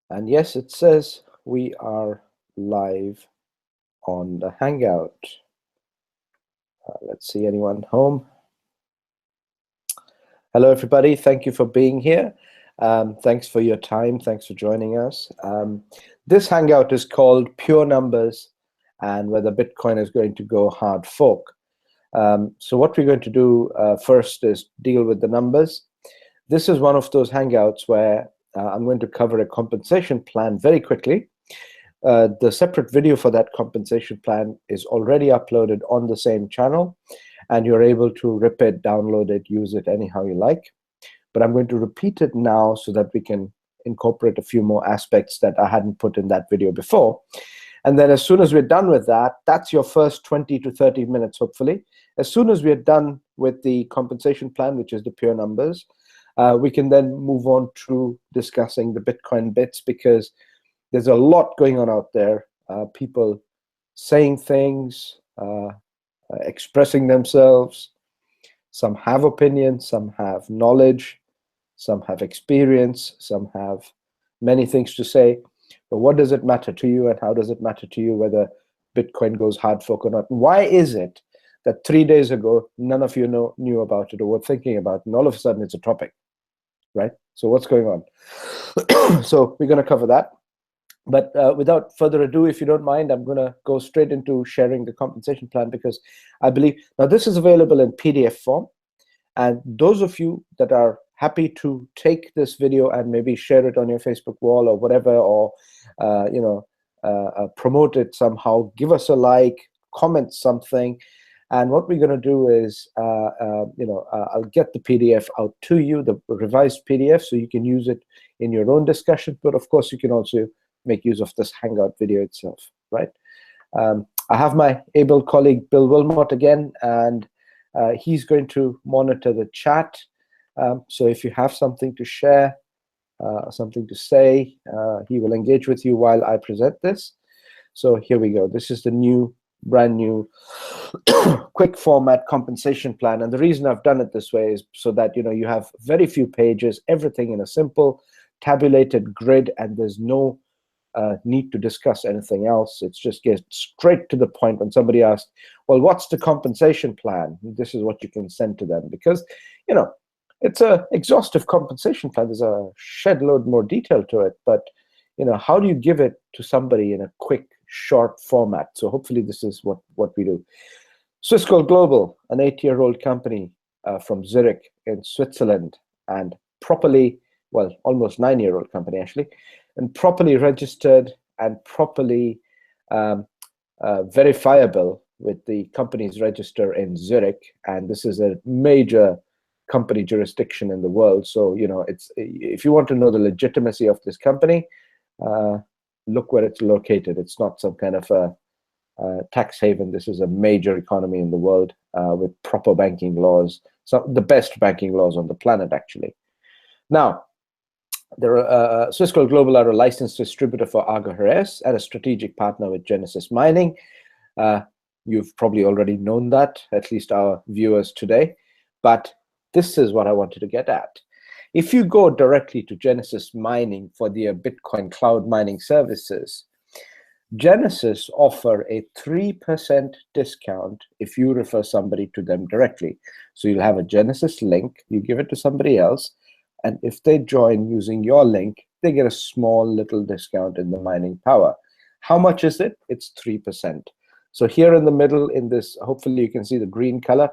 And yes, it says we are live on the Hangout. Let's see, anyone home? Hello, everybody. Thank you for being here. Thanks for your time. Thanks for joining us. This Hangout is called Pure Numbers and whether Bitcoin is going to go hard fork. So what we're going to do first is deal with the numbers. This is one of those Hangouts where I'm going to cover a compensation plan very quickly. The separate video for that compensation plan is already uploaded on the same channel, and you're able to rip it, download it, use it anyhow you like. But I'm going to repeat it now so that we can incorporate a few more aspects that I hadn't put in that video before. And then as soon as we're done with that, that's your first 20 to 30 minutes, hopefully. As soon as we're done with the compensation plan, which is the pure numbers, we can then move on to discussing the Bitcoin bits, because there's a lot going on out there. People saying things, expressing themselves. Some have opinions, some have knowledge, some have experience, some have many things to say. But what does it matter to you, and how does it matter to you whether Bitcoin goes hard fork or not? Why is it that 3 days ago, none of you knew about it or were thinking about it, and all of a sudden it's a topic, right? So what's going on? So we're going to cover that. But without further ado, if you don't mind, I'm going to go straight into sharing the compensation plan, because I believe, now this is available in PDF form. And those of you that are happy to take this video and maybe share it on your Facebook wall or whatever, or promote it somehow, give us a like, comment something. And what we're going to do is, I'll get the PDF out to you, the revised PDF, so you can use it in your own discussion. But of course, you can also make use of this Hangout video itself, right? I have my able colleague, Bill Wilmot, again, and he's going to monitor the chat. So if you have something to share, something to say, he will engage with you while I present this. So here we go. This is the brand new quick format compensation plan. And the reason I've done it this way is so that you have very few pages, everything in a simple tabulated grid, and there's no need to discuss anything else. It's just get straight to the point. When somebody asks, well, what's the compensation plan? This is what you can send to them, because it's a exhaustive compensation plan. There's a shed load more detail to it, but how do you give it to somebody in a quick, short format? So hopefully this is what we do. Swissquote Global, an 8-year-old company from Zurich in Switzerland, and almost 9-year-old company actually, and properly registered and properly verifiable with the company's register in Zurich. And this is a major company jurisdiction in the world. So if you want to know the legitimacy of this company, look where it's located. It's not some kind of a tax haven. This is a major economy in the world with proper banking laws, the best banking laws on the planet, actually. Now, Swissquote Global are a licensed distributor for Argo Heraeus and a strategic partner with Genesis Mining. You've probably already known that, at least our viewers today. But this is what I wanted to get at. If you go directly to Genesis Mining for their Bitcoin cloud mining services, Genesis offer a 3% discount if you refer somebody to them directly. So you'll have a Genesis link, you give it to somebody else, and if they join using your link, they get a small little discount in the mining power. How much is it? It's 3%. So here in the middle, in this, hopefully you can see the green color,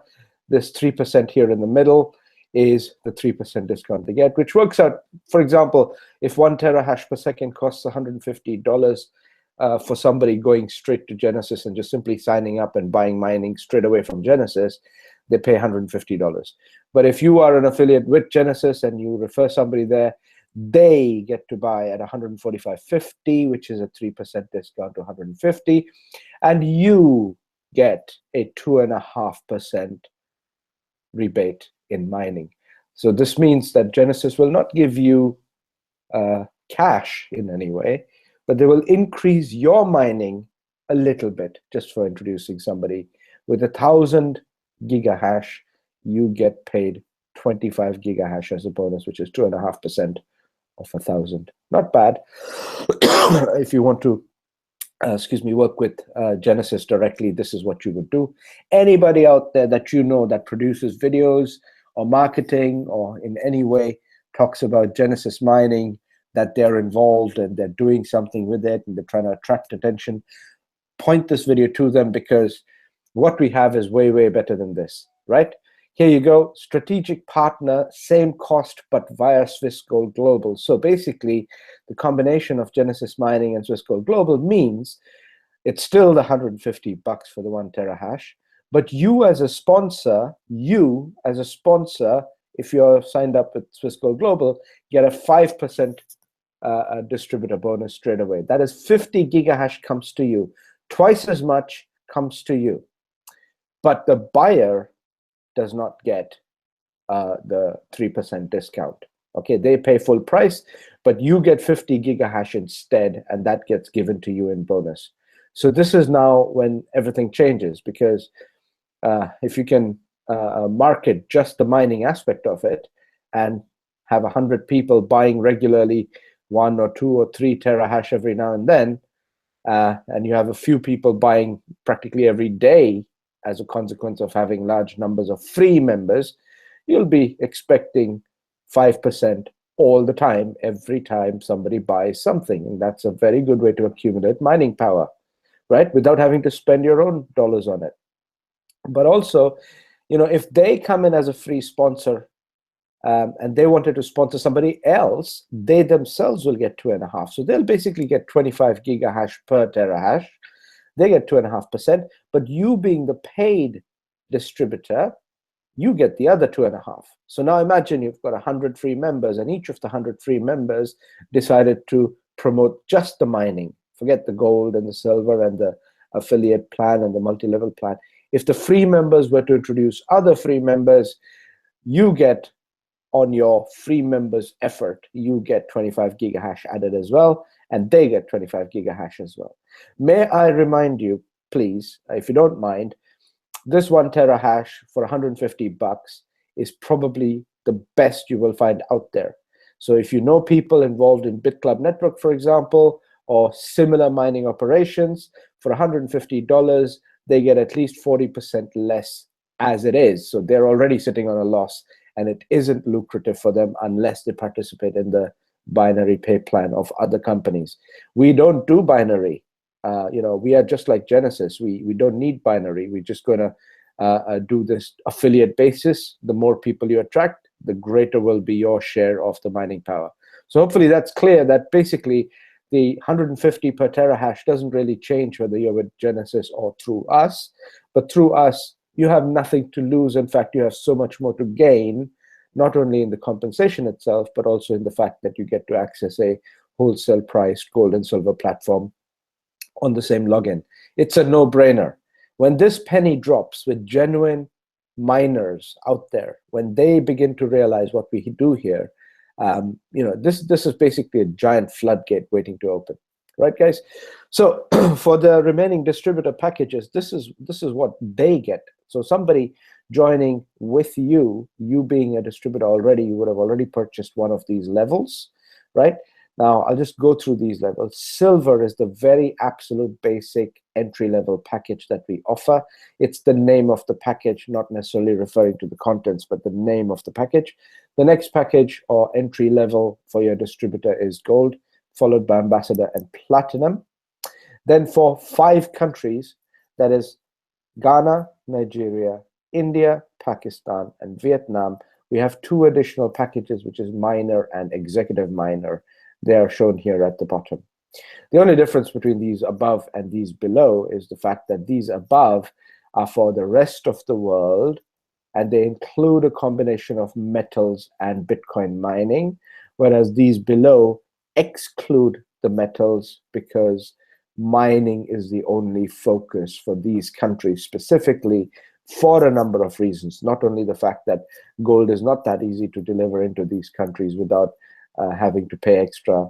this 3% here in the middle is the 3% discount they get, which works out, for example, if 1 terahash per second costs $150 for somebody going straight to Genesis and just simply signing up and buying mining straight away from Genesis, they pay $150. But if you are an affiliate with Genesis and you refer somebody there, they get to buy at $145.50, which is a 3% discount to $150, and you get a 2.5% rebate in mining. So this means that Genesis will not give you cash in any way, but they will increase your mining a little bit just for introducing somebody. With 1,000 gigahash, you get paid 25 gigahash as a bonus, which is 2.5% of 1,000. Not bad. If you want to, work with Genesis directly, this is what you would do. Anybody out there that you know that produces videos or marketing or in any way talks about Genesis mining, that they're involved and they're doing something with it and they're trying to attract attention, point this video to them, because what we have is way, way better than this, right? Here you go, strategic partner, same cost, but via Swiss Gold Global. So basically, the combination of Genesis Mining and Swiss Gold Global means it's still the $150 for the 1 terahash, but you as a sponsor, if you're signed up with Swiss Gold Global, get a 5% distributor bonus straight away. That is 50 gigahash comes to you. Twice as much comes to you. But the buyer does not get the 3% discount. Okay, they pay full price, but you get 50 gigahash instead, and that gets given to you in bonus. So this is now when everything changes, because if you can market just the mining aspect of it and have 100 people buying regularly 1 or 2 or 3 terahash every now and then, and you have a few people buying practically every day as a consequence of having large numbers of free members, you'll be expecting 5% all the time, every time somebody buys something. And that's a very good way to accumulate mining power, right? Without having to spend your own dollars on it. But also, if they come in as a free sponsor and they wanted to sponsor somebody else, they themselves will get 2.5. So they'll basically get 25 gigahash per terahash. They get 2.5%, but you being the paid distributor, you get the other 2.5. So now imagine you've got 100 free members, and each of the 100 free members decided to promote just the mining. Forget the gold and the silver and the affiliate plan and the multi-level plan. If the free members were to introduce other free members, you get, on your free members effort, you get 25 gigahash added as well, and they get 25 gigahash as well. May I remind you, please, if you don't mind, this 1 terahash for $150 is probably the best you will find out there. So if you know people involved in BitClub Network, for example, or similar mining operations, for $150, they get at least 40% less as it is. So they're already sitting on a loss, and it isn't lucrative for them unless they participate in the binary pay plan of other companies. We don't do binary. We are just like Genesis. We don't need binary. We're just going to do this affiliate basis. The more people you attract, the greater will be your share of the mining power. So hopefully that's clear, that basically the 150 per terahash doesn't really change whether you're with Genesis or through us. But through us, you have nothing to lose. In fact, you have so much more to gain, not only in the compensation itself, but also in the fact that you get to access a wholesale priced gold and silver platform on the same login. It's a no-brainer. When this penny drops with genuine miners out there, when they begin to realize what we do here, this is basically a giant floodgate waiting to open, right, guys? So for the remaining distributor packages, this is what they get. So somebody joining with you being a distributor already, you would have already purchased one of these levels, right? Now, I'll just go through these levels. Silver is the very absolute basic entry-level package that we offer. It's the name of the package, not necessarily referring to the contents, but the name of the package. The next package or entry level for your distributor is gold, followed by ambassador and platinum. Then for 5 countries, that is Ghana, Nigeria, India, Pakistan, and Vietnam, we have 2 additional packages, which is minor and executive minor. They are shown here at the bottom. The only difference between these above and these below is the fact that these above are for the rest of the world, and they include a combination of metals and Bitcoin mining, whereas these below exclude the metals because mining is the only focus for these countries specifically, for a number of reasons. Not only the fact that gold is not that easy to deliver into these countries without having to pay extra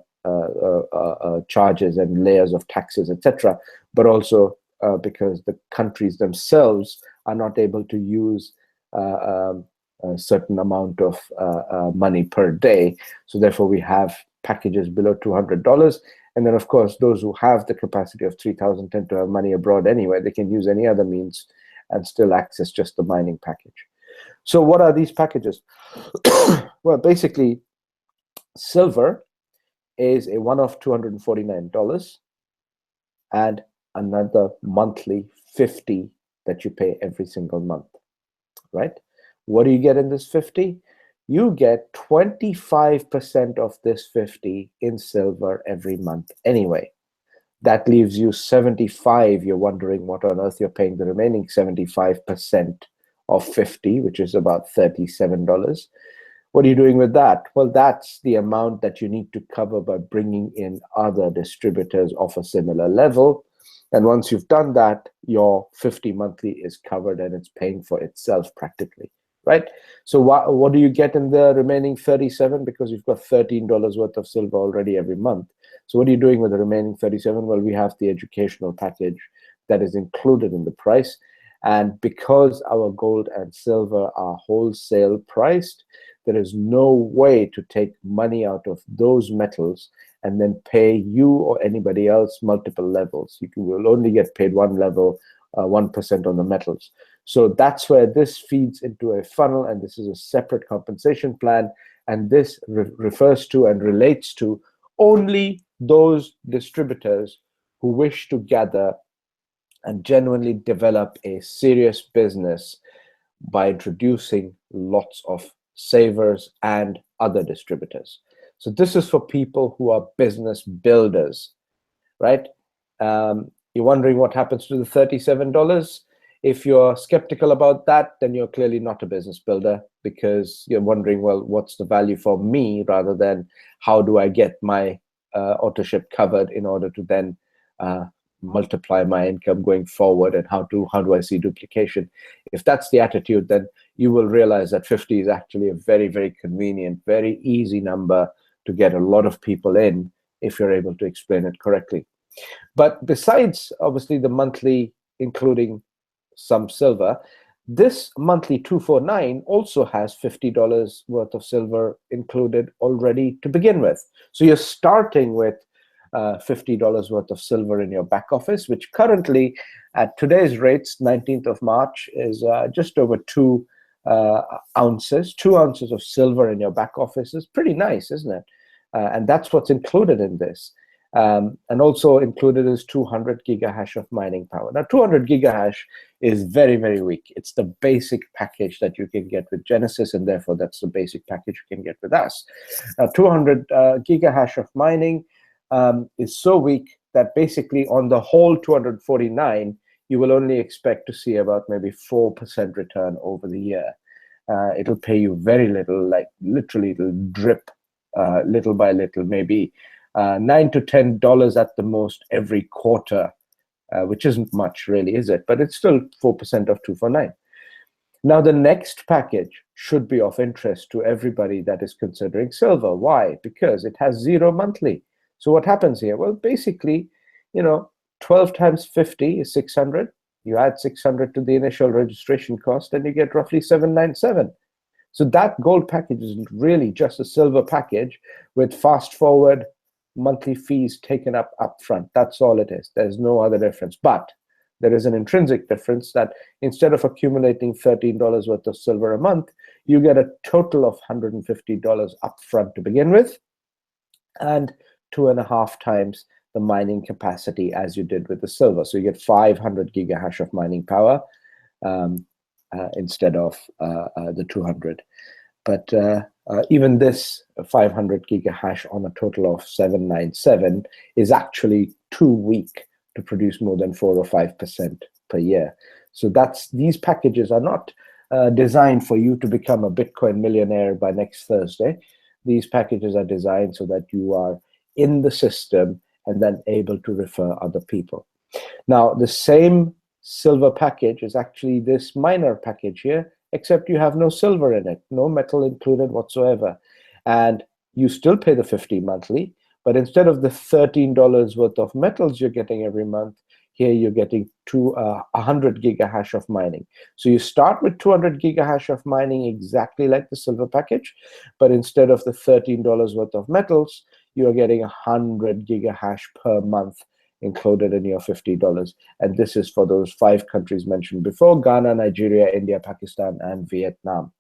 charges and layers of taxes, etc., but also because the countries themselves are not able to use a certain amount of money per day. So therefore we have packages below $200. And then, of course, those who have the capacity of 3,000 tend to have money abroad anyway. They can use any other means and still access just the mining package. So what are these packages? Well, basically, silver is a one-off $249 and another monthly $50 that you pay every single month, right? What do you get in this $50? You get 25% of this $50 in silver every month anyway. That leaves you $75. You're wondering what on earth you're paying the remaining 75% of $50, which is about $37. What are you doing with that? Well, that's the amount that you need to cover by bringing in other distributors of a similar level. And once you've done that, your $50 monthly is covered and it's paying for itself practically, right? So what do you get in the remaining 37? Because you've got $13 worth of silver already every month. So what are you doing with the remaining 37? Well, we have the educational package that is included in the price. And because our gold and silver are wholesale priced, there is no way to take money out of those metals and then pay you or anybody else multiple levels. You will only get paid one level, 1% on the metals. So that's where this feeds into a funnel, and this is a separate compensation plan. And this refers to and relates to only those distributors who wish to gather and genuinely develop a serious business by introducing lots of savers and other distributors. So this is for people who are business builders, right? You're wondering what happens to the $37. If you're skeptical about that, then you're clearly not a business builder, because you're wondering, well, what's the value for me, rather than how do I get my autoship covered in order to then multiply my income going forward, and how do I see duplication? If that's the attitude, then you will realize that 50 is actually a very, very convenient, very easy number to get a lot of people in if you're able to explain it correctly. But besides, obviously, the monthly, including some silver, this monthly 249 also has $50 worth of silver included already to begin with. So you're starting with $50 worth of silver in your back office, which currently at today's rates, 19th of March, is just over 2 ounces. 2 ounces of silver in your back office is pretty nice, isn't it? And that's what's included in this. And also included is 200 gigahash of mining power. Now, 200 gigahash is very, very weak. It's the basic package that you can get with Genesis, and therefore that's the basic package you can get with us. 200 gigahash of mining is so weak that basically on the whole 249, you will only expect to see about maybe 4% return over the year. It'll pay you very little, like literally it'll drip little by little, maybe $9 to $10 at the most every quarter, which isn't much really, is it? But it's still 4% of 249. Now, the next package should be of interest to everybody that is considering silver. Why? Because it has 0 monthly. So what happens here? Well, basically, 12 times 50 is 600. You add 600 to the initial registration cost, and you get roughly 797. So that gold package is really just a silver package with fast forward monthly fees taken up front. That's all it is. There's no other difference. But there is an intrinsic difference that instead of accumulating $13 worth of silver a month, you get a total of $150 up front to begin with, and 2.5 times the mining capacity as you did with the silver. So you get 500 gigahash of mining power instead of the 200. But even this 500 gigahash on a total of 797 is actually too weak to produce more than 4 or 5% per year. So these packages are not designed for you to become a Bitcoin millionaire by next Thursday. These packages are designed so that you are in the system and then able to refer other people. Now, the same silver package is actually this miner package here, except you have no silver in it, no metal included whatsoever. And you still pay the $50 monthly, but instead of the $13 worth of metals you're getting every month, here you're getting 100 gigahash of mining. So you start with 200 gigahash of mining exactly like the silver package, but instead of the $13 worth of metals, you are getting 100 gigahash per month included in your $50. And this is for those 5 countries mentioned before: Ghana, Nigeria, India, Pakistan, and Vietnam.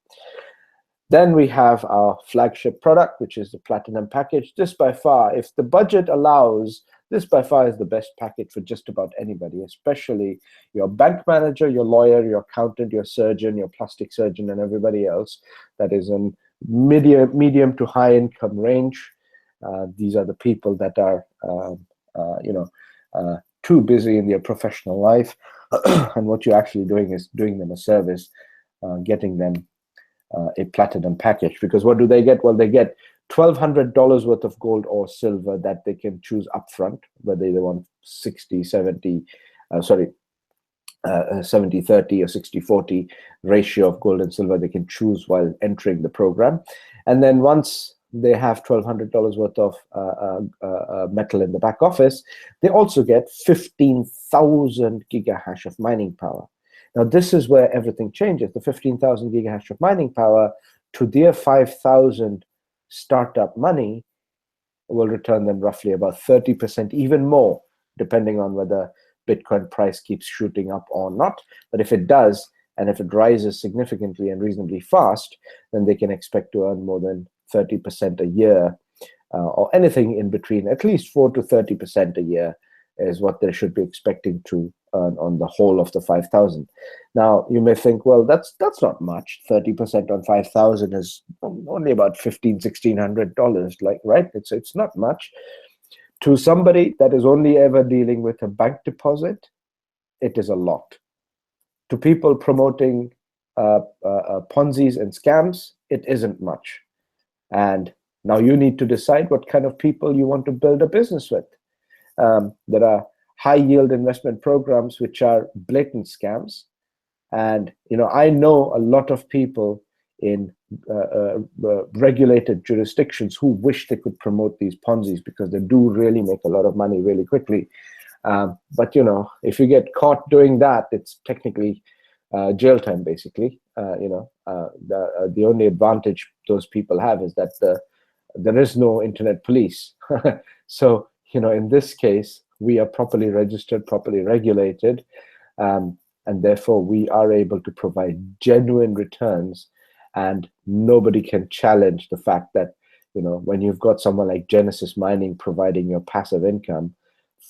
Then we have our flagship product, which is the Platinum package. This by far, if the budget allows, this by far is the best package for just about anybody, especially your bank manager, your lawyer, your accountant, your surgeon, your plastic surgeon, and everybody else that is in medium to high income range. These are the people that are, too busy in their professional life, and what you're actually doing is doing them a service, getting them a Platinum package. Because what do they get? Well, they get $1,200 worth of gold or silver that they can choose upfront, whether they want 70-30 or 60-40 ratio of gold and silver. They can choose while entering the program. And then once they have $1,200 worth of metal in the back office, they also get 15,000 gigahash of mining power. Now, this is where everything changes. The 15,000 gigahash of mining power to their 5,000 startup money will return them roughly about 30%, even more, depending on whether Bitcoin price keeps shooting up or not. But if it does, and if it rises significantly and reasonably fast, then they can expect to earn more than 30% a year, or anything in between. At least 4 to 30% a year is what they should be expecting to earn on the whole of the 5,000. Now, you may think, well, that's not much. 30% on 5,000 is only about $1,600, like, right? It's not much. To somebody that is only ever dealing with a bank deposit, it is a lot. To people promoting Ponzi's and scams, it isn't much. And now you need to decide what kind of people you want to build a business with. There are high yield investment programs which are blatant scams, and I know a lot of people in regulated jurisdictions who wish they could promote these Ponzi's, because they do really make a lot of money really quickly. But if you get caught doing that, it's technically jail time, basically. The only advantage those people have is that there is no internet police. So in this case, we are properly registered, properly regulated, and therefore we are able to provide genuine returns, and nobody can challenge the fact that when you've got someone like Genesis Mining providing your passive income,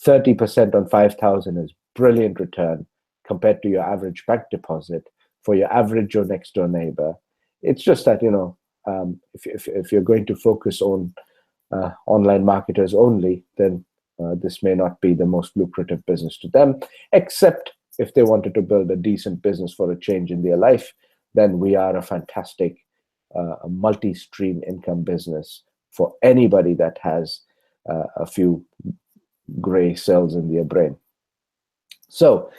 30% on 5,000 is brilliant return compared to your average bank deposit for your average or next door neighbor. It's just that if you're going to focus on online marketers only, then this may not be the most lucrative business to them, except if they wanted to build a decent business for a change in their life. Then we are a fantastic multi-stream income business for anybody that has a few gray cells in their brain. So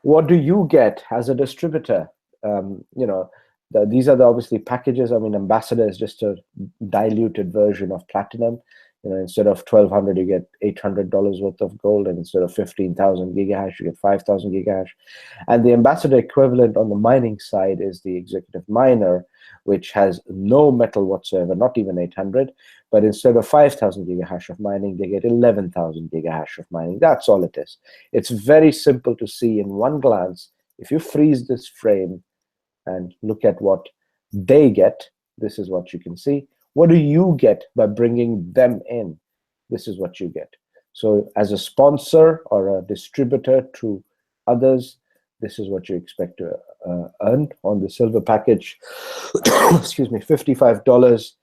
what do you get as a distributor? These are obviously packages. I mean, Ambassador is just a diluted version of Platinum. Instead of 1,200, you get $800 worth of gold, and instead of 15,000 gigahash, you get 5,000 gigahash. And the Ambassador equivalent on the mining side is the Executive Miner, which has no metal whatsoever, not even 800. But instead of 5,000 gigahash of mining, they get 11,000 gigahash of mining. That's all it is. It's very simple to see in one glance. If you freeze this frame and look at what they get, this is what you can see. What do you get by bringing them in? This is what you get. So as a sponsor or a distributor to others, this is what you expect to earn on the silver package. Excuse me, $55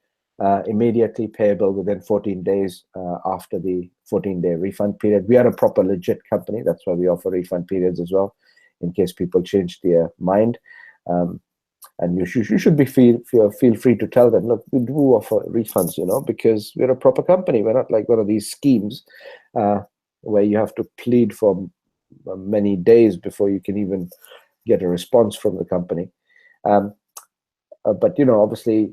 immediately payable within 14 days after the 14-day refund period. We are a proper legit company. That's why we offer refund periods as well, in case people change their mind. And you should be feel free to tell them, look, we do offer refunds, because we're a proper company. We're not like one of these schemes where you have to plead for many days before you can even get a response from the company. But obviously,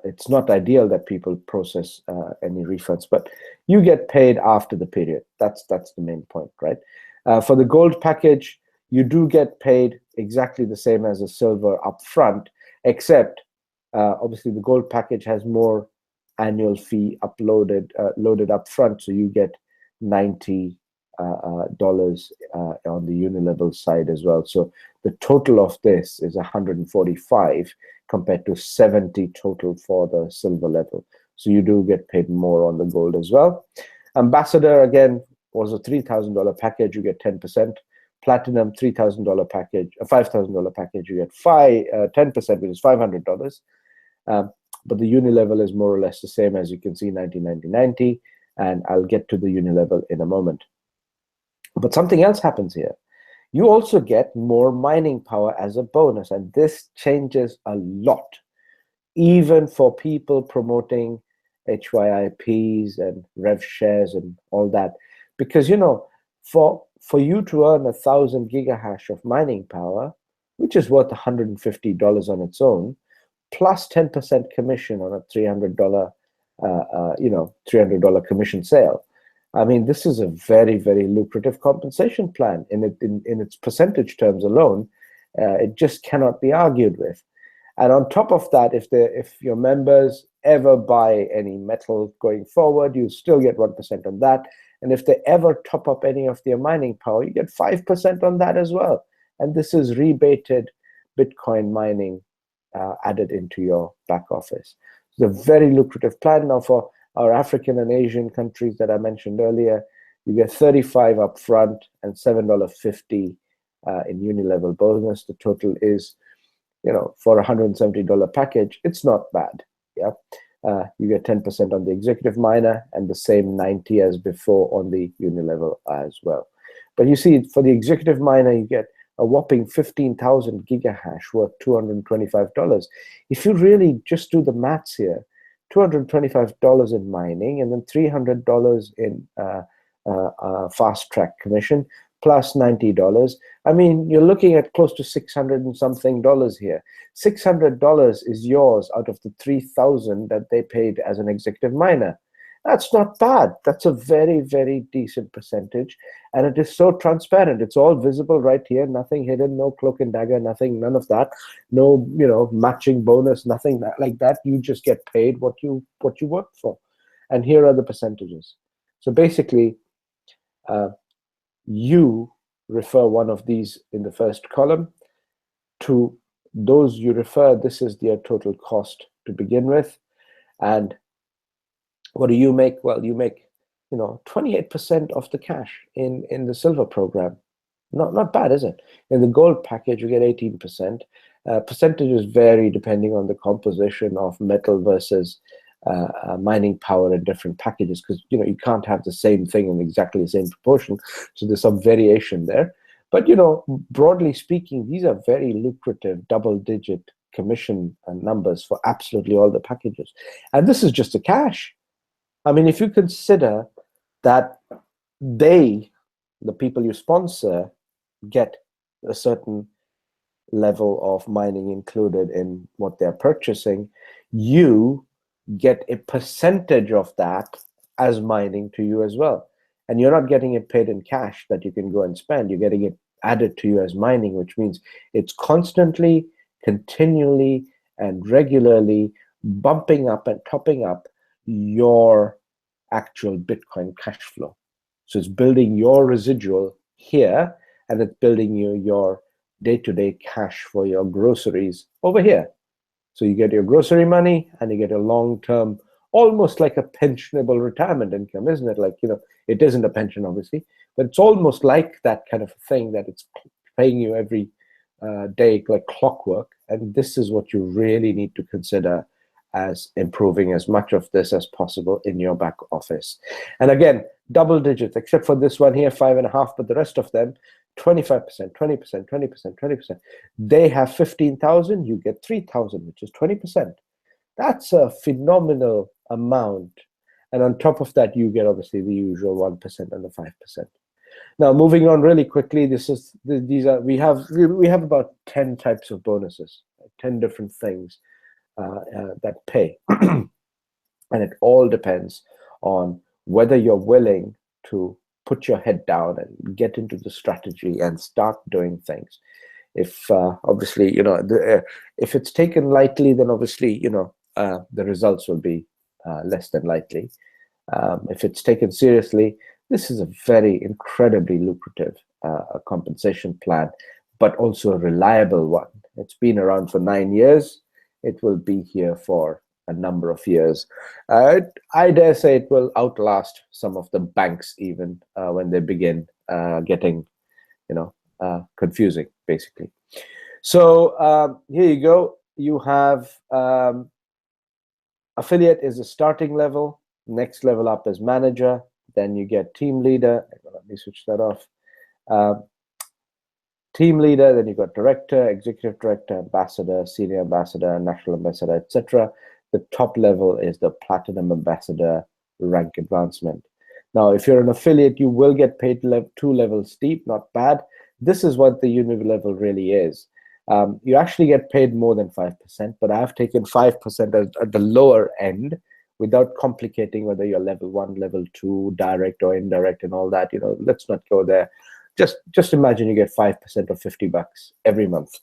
it's not ideal that people process any refunds, but you get paid after the period. That's the main point, right? For the gold package, you do get paid exactly the same as a silver up front, except obviously the gold package has more annual fee loaded up front, so you get $90 on the unilevel side as well. So the total of this is 145 compared to 70 total for the silver level. So you do get paid more on the gold as well. Ambassador, again, was a $3,000 package, you get 10%. Platinum, $3,000 package, a $5,000 package, you get 10%, which is $500. But the unilevel is more or less the same, as you can see, 90, 90, 90, and I'll get to the unilevel in a moment. But something else happens here. You also get more mining power as a bonus, and this changes a lot, even for people promoting HYIPs and rev shares and all that. Because, you know, for you to earn 1,000 gigahash of mining power, which is worth $150 on its own, plus 10% commission on a $300, $300 commission sale. I mean, this is a very, very lucrative compensation plan. In its percentage terms alone, it just cannot be argued with. And on top of that, if your members ever buy any metal going forward, you still get 1% on that. And if they ever top up any of their mining power, you get 5% on that as well. And this is rebated Bitcoin mining added into your back office. It's a very lucrative plan. Now, for our African and Asian countries that I mentioned earlier, you get 35 up front and $7.50 in unilevel bonus. The total is, for a $170 package, it's not bad. Yeah, you get 10% on the executive miner and the same 90 as before on the unilevel as well. But you see, for the executive miner, you get a whopping 15,000 gigahash worth $225. If you really just do the maths here, $225 in mining and then $300 in fast track commission plus $90. I mean, you're looking at close to $600 and something here. $600 is yours out of the $3,000 that they paid as an executive miner. That's not bad. That's a very, very decent percentage. And it is so transparent. It's all visible right here, nothing hidden, no cloak and dagger, nothing, none of that. No, matching bonus, nothing like that. You just get paid what you work for. And here are the percentages. So basically, you refer one of these in the first column. To those you refer, this is their total cost to begin with. And what do you make? Well, you make 28% of the cash in the silver program. Not bad, is it? In the gold package, you get 18%. Percentages vary depending on the composition of metal versus mining power in different packages, because you can't have the same thing in exactly the same proportion. So there's some variation there. But broadly speaking, these are very lucrative double-digit commission numbers for absolutely all the packages. And this is just the cash. I mean, if you consider that the people you sponsor, get a certain level of mining included in what they're purchasing, you get a percentage of that as mining to you as well. And you're not getting it paid in cash that you can go and spend. You're getting it added to you as mining, which means it's constantly, continually, and regularly bumping up and topping up your actual Bitcoin cash flow. So it's building your residual here, and it's building you your day-to-day cash for your groceries over here. So you get your grocery money and you get a long-term, almost like a pensionable retirement income, isn't it? Like, it isn't a pension, obviously, but it's almost like that kind of thing that it's paying you every day, like clockwork. And this is what you really need to consider as improving as much of this as possible in your back office. And again, double digits, except for this one here, 5.5, but the rest of them, 25%, 20%, 20%, 20%. They have 15,000, you get 3,000, which is 20%. That's a phenomenal amount. And on top of that, you get obviously the usual 1% and the 5%. Now, moving on really quickly, we have about 10 types of bonuses, 10 different things that pay. And it all depends on whether you're willing to put your head down and get into the strategy and start doing things. If obviously, if it's taken lightly, then obviously, the results will be less than lightly. If it's taken seriously, this is a very incredibly lucrative compensation plan, but also a reliable one. It's been around for 9 years. It will be here for a number of years. I dare say it will outlast some of the banks even when they begin getting, confusing, basically. So here you go. You have affiliate is the starting level. Next level up is manager. Then you get team leader. Let me switch that off. Team leader, then you've got director, executive director, ambassador, senior ambassador, national ambassador, etc. The top level is the platinum ambassador rank advancement. Now, if you're an affiliate, you will get paid 2 levels deep, not bad. This is what the level really is. You actually get paid more than 5%, but I have taken 5% at the lower end without complicating whether you're level 1, level 2, direct or indirect and all that. Let's not go there. Just imagine you get 5% of $50 every month.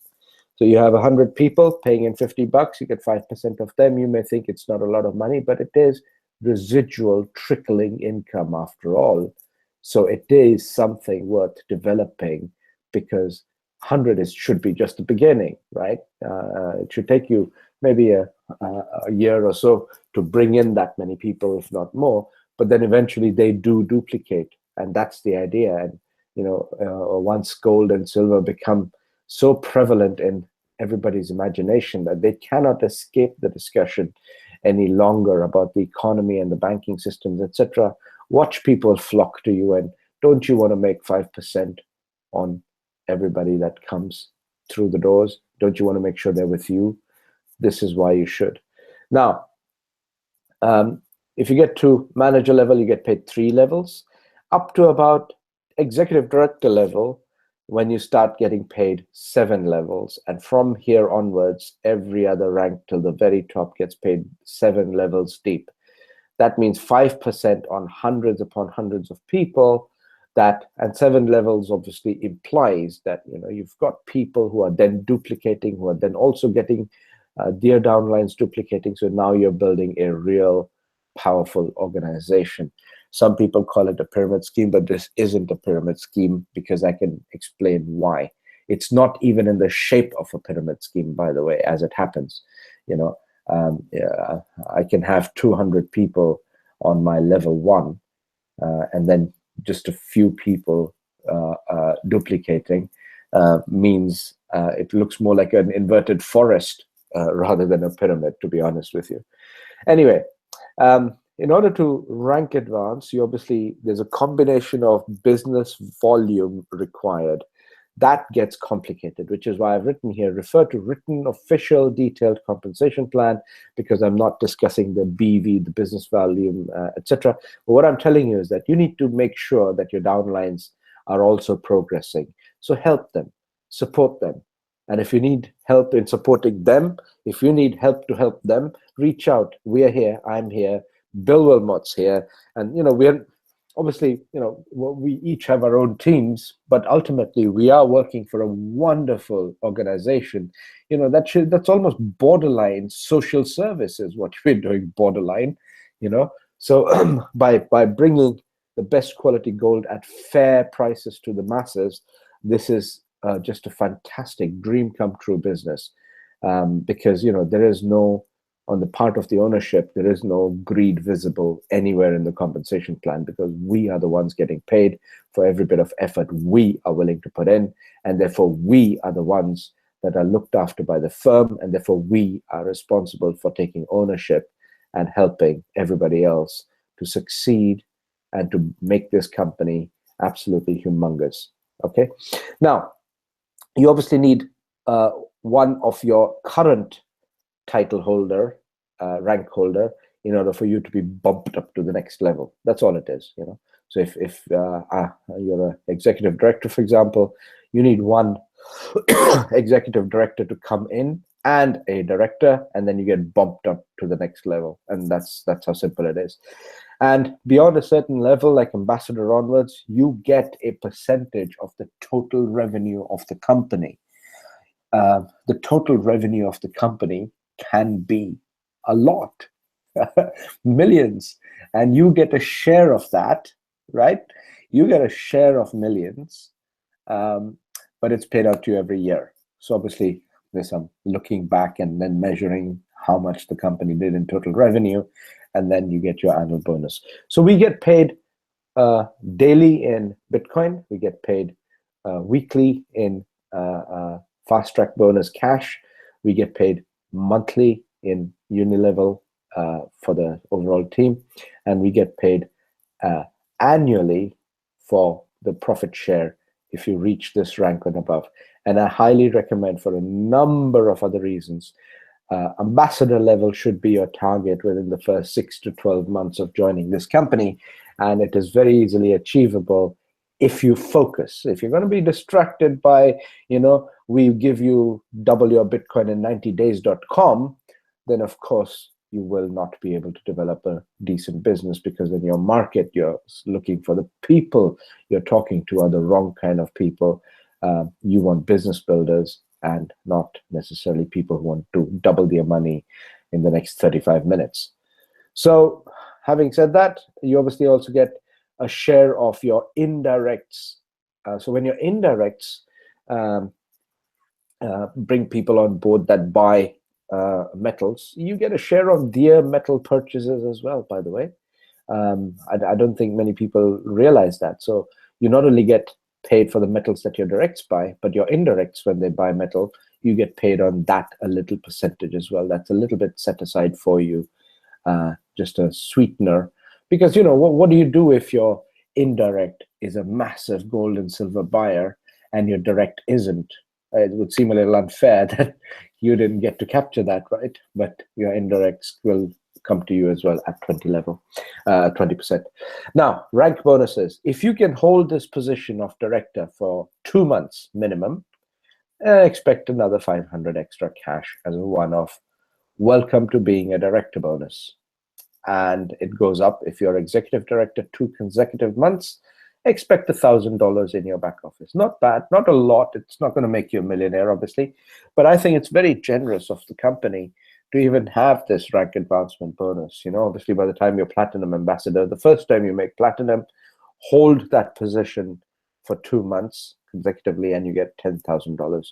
So you have 100 people paying in $50, you get 5% of them. You may think it's not a lot of money, but it is residual trickling income after all. So it is something worth developing, because 100 should be just the beginning, right? It should take you maybe a year or so to bring in that many people, if not more. But then eventually they do duplicate, and that's the idea. And once gold and silver become so prevalent in everybody's imagination that they cannot escape the discussion any longer about the economy and the banking systems, etc. Watch people flock to you, and don't you want to make 5% on everybody that comes through the doors? Don't you want to make sure they're with you? This is why you should. Now, if you get to manager level, you get paid 3 levels, up to about executive director level, when you start getting paid 7 levels. And from here onwards, every other rank till the very top gets paid 7 levels deep. That means 5% on hundreds upon hundreds of people. And 7 levels obviously implies that you've got people who are then duplicating, who are then also getting their downlines duplicating. So now you're building a real powerful organization. Some people call it a pyramid scheme, but this isn't a pyramid scheme, because I can explain why. It's not even in the shape of a pyramid scheme, by the way, as it happens. I can have 200 people on my level 1, and then just a few people duplicating means it looks more like an inverted forest rather than a pyramid, to be honest with you. Anyway, in order to rank advance, there's a combination of business volume required. That gets complicated, which is why I've written here, refer to written official detailed compensation plan, because I'm not discussing the BV, the business volume, etc. But what I'm telling you is that you need to make sure that your downlines are also progressing. So help them, support them. And if you need help in supporting them, if you need help to help them, reach out. We are here. I'm here. Bill Wilmot's here. And, we're obviously, we each have our own teams, but ultimately we are working for a wonderful organization. That's almost borderline social services, what we're doing, borderline, So by bringing the best quality gold at fair prices to the masses, this is just a fantastic dream come true business, because there is no, on the part of the ownership, there is no greed visible anywhere in the compensation plan, because we are the ones getting paid for every bit of effort we are willing to put in, and therefore we are the ones that are looked after by the firm, and therefore we are responsible for taking ownership and helping everybody else to succeed and to make this company absolutely humongous. Okay, now you obviously need one of your current title holder, rank holder, in order for you to be bumped up to the next level. That's all it is, So if you're an executive director, for example, you need one executive director to come in and a director, and then you get bumped up to the next level. And that's how simple it is. And beyond a certain level, like ambassador onwards, you get a percentage of the total revenue of the company. The total revenue of the company can be a lot. millions, and you get a share of that, right? You get a share of millions, but it's paid out to you every year. So obviously, there's some looking back and then measuring how much the company did in total revenue, and then you get your annual bonus. So we get paid daily in Bitcoin. We get paid weekly in fast track bonus cash. We get paid monthly in Unilevel for the overall team, and we get paid annually for the profit share if you reach this rank and above. And I highly recommend, for a number of other reasons, ambassador level should be your target within the first 6 to 12 months of joining this company, and it is very easily achievable if you focus. If you're going to be distracted by, we give you double your Bitcoin in 90 days.com, then of course you will not be able to develop a decent business, because in your market, you're looking for the people you're talking to are the wrong kind of people. You want business builders and not necessarily people who want to double their money in the next 35 minutes. So having said that, you obviously also get a share of your indirects. So when your indirects bring people on board that buy metals, you get a share of their metal purchases as well, by the way. I don't think many people realize that. So you not only get paid for the metals that your directs buy, but your indirects, when they buy metal, you get paid on that a little percentage as well. That's a little bit set aside for you, just a sweetener. Because, what do you do if your indirect is a massive gold and silver buyer and your direct isn't? It would seem a little unfair that you didn't get to capture that, right? But your indirects will come to you as well at 20%. Now, rank bonuses. If you can hold this position of director for 2 months minimum, expect another 500 extra cash as a one-off. Welcome to being a director bonus. And it goes up if you're executive director 2 consecutive months. Expect $1,000 in your back office. Not bad, not a lot. It's not going to make you a millionaire, obviously, but I think it's very generous of the company to even have this rank advancement bonus. Obviously, by the time you're platinum ambassador, the first time you make platinum, hold that position for 2 months consecutively, and you get $10,000.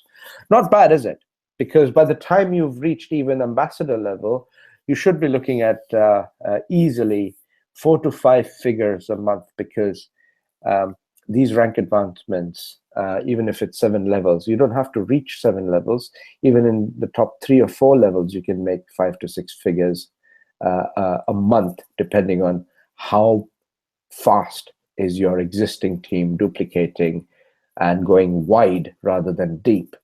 Not bad, is it? Because by the time you've reached even ambassador level, you should be looking at easily 4 to 5 figures a month, because these rank advancements, even if it's 7 levels, you don't have to reach 7 levels. Even in the top 3 or 4 levels, you can make 5 to 6 figures a month, depending on how fast is your existing team duplicating and going wide rather than deep.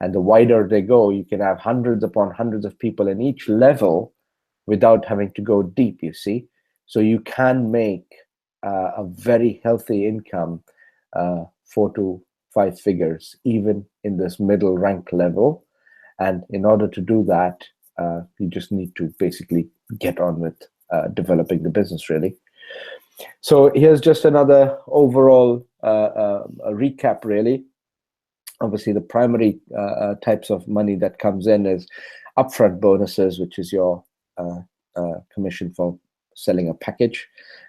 And the wider they go, you can have hundreds upon hundreds of people in each level without having to go deep, you see. So you can make a very healthy income, 4 to 5 figures, even in this middle rank level. And in order to do that, you just need to basically get on with developing the business, really. So here's just another overall recap, really. Obviously, the primary types of money that comes in is upfront bonuses, which is your commission for selling a package.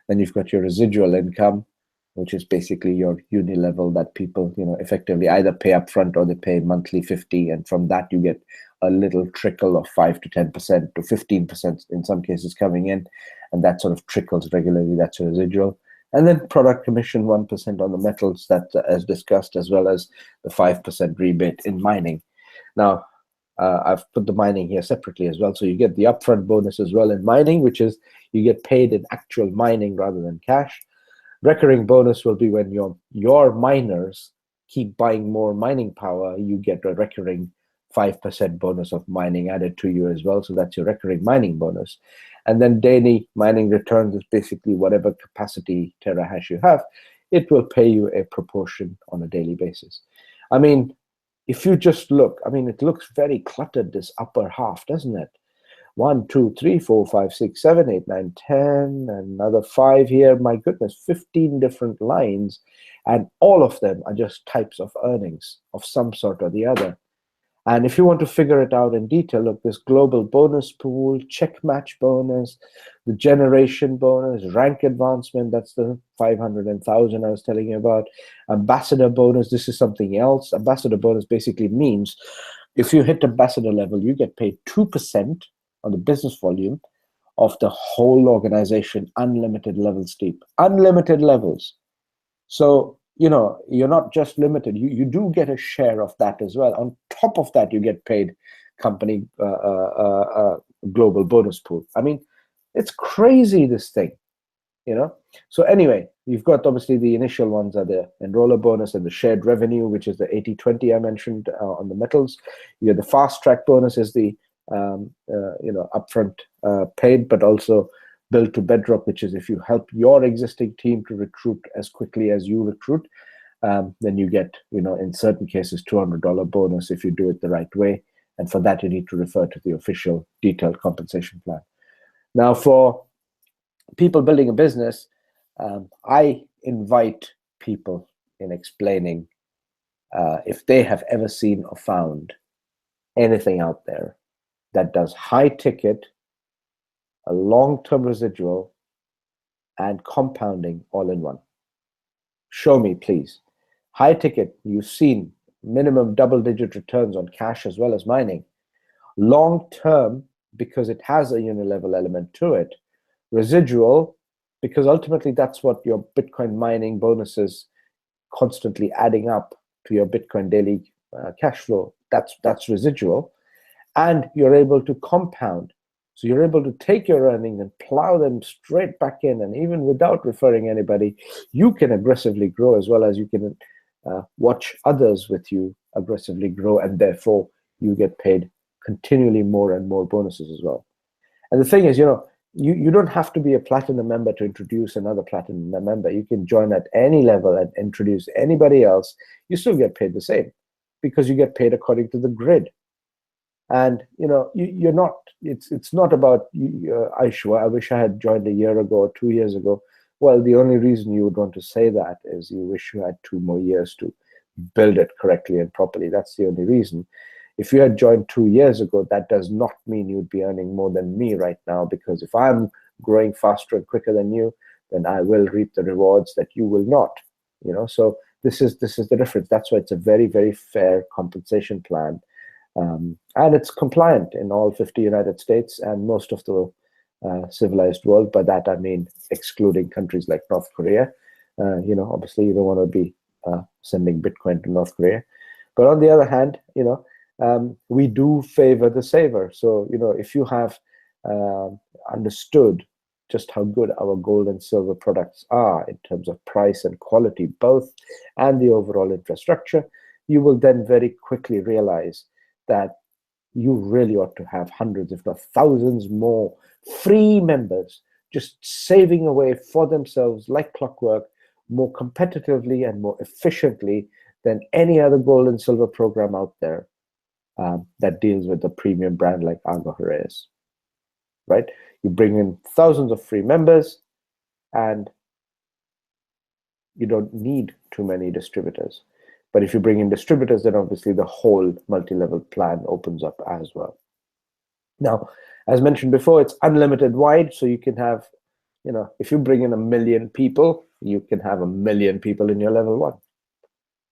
Then you've got your residual income, which is basically your Unilevel that people, effectively either pay upfront or they pay monthly 50, and from that you get a little trickle of 5 to 10% to 15% in some cases coming in, and that sort of trickles regularly. That's your residual. And then product commission 1% on the metals, that as discussed, as well as the 5% rebate in mining. Now, I've put the mining here separately as well. So you get the upfront bonus as well in mining, which is you get paid in actual mining rather than cash. Recurring bonus will be when your miners keep buying more mining power, you get a recurring 5% bonus of mining added to you as well. So that's your recurring mining bonus. And then daily mining returns is basically whatever capacity terahash you have. It will pay you a proportion on a daily basis. I mean, if you just look, it looks very cluttered, this upper half, doesn't it? 1, 2, 3, 4, 5, 6, 7, 8, 9, 10, another 5 here. My goodness, 15 different lines, and all of them are just types of earnings of some sort or the other. And if you want to figure it out in detail, look, this global bonus pool, check match bonus, the generation bonus, rank advancement, that's the 500 and 1,000 I was telling you about. Ambassador bonus, this is something else. Ambassador bonus basically means if you hit ambassador level, you get paid 2% on the business volume of the whole organization, unlimited levels deep, unlimited levels. So, you're not just limited. You do get a share of that as well. On top of that, you get paid company global bonus pool. I mean, it's crazy, this thing, So anyway, you've got obviously the initial ones are the enroller bonus and the shared revenue, which is the 80-20 I mentioned on the metals. You get the fast track bonus is the upfront paid, but also build to bedrock, which is if you help your existing team to recruit as quickly as you recruit, then you get, in certain cases, $200 bonus if you do it the right way. And for that, you need to refer to the official detailed compensation plan. Now, for people building a business, I invite people in explaining if they have ever seen or found anything out there that does high ticket, a long-term residual, and compounding all in one. Show me, please. High ticket, you've seen minimum double-digit returns on cash as well as mining. Long-term, because it has a unilevel element to it. Residual, because ultimately that's what your Bitcoin mining bonuses constantly adding up to your Bitcoin daily cash flow. That's residual. And you're able to compound. So you're able to take your earnings and plow them straight back in. And even without referring anybody, you can aggressively grow, as well as you can watch others with you aggressively grow. And therefore, you get paid continually more and more bonuses as well. And the thing is, you don't have to be a platinum member to introduce another platinum member. You can join at any level and introduce anybody else. You still get paid the same because you get paid according to the grid. And you're not. It's not about Aishwa. I wish I had joined a year ago or 2 years ago. Well, the only reason you would want to say that is you wish you had 2 more years to build it correctly and properly. That's the only reason. If you had joined 2 years ago, that does not mean you'd be earning more than me right now, because if I'm growing faster and quicker than you, then I will reap the rewards that you will not. So this is the difference. That's why it's a very, very fair compensation plan. And it's compliant in all 50 United States and most of the civilized world. By that I mean excluding countries like North Korea. Obviously you don't want to be sending Bitcoin to North Korea. But on the other hand, we do favor the saver. So if you have understood just how good our gold and silver products are in terms of price and quality both, and the overall infrastructure, you will then very quickly realize that you really ought to have hundreds, if not thousands more free members just saving away for themselves like clockwork, more competitively and more efficiently than any other gold and silver program out there that deals with a premium brand like Agua Jerez, right? You bring in thousands of free members and you don't need too many distributors. But if you bring in distributors, then obviously the whole multi-level plan opens up as well. Now, as mentioned before, it's unlimited wide. So you can have, if you bring in 1 million people, you can have 1 million people in your level 1.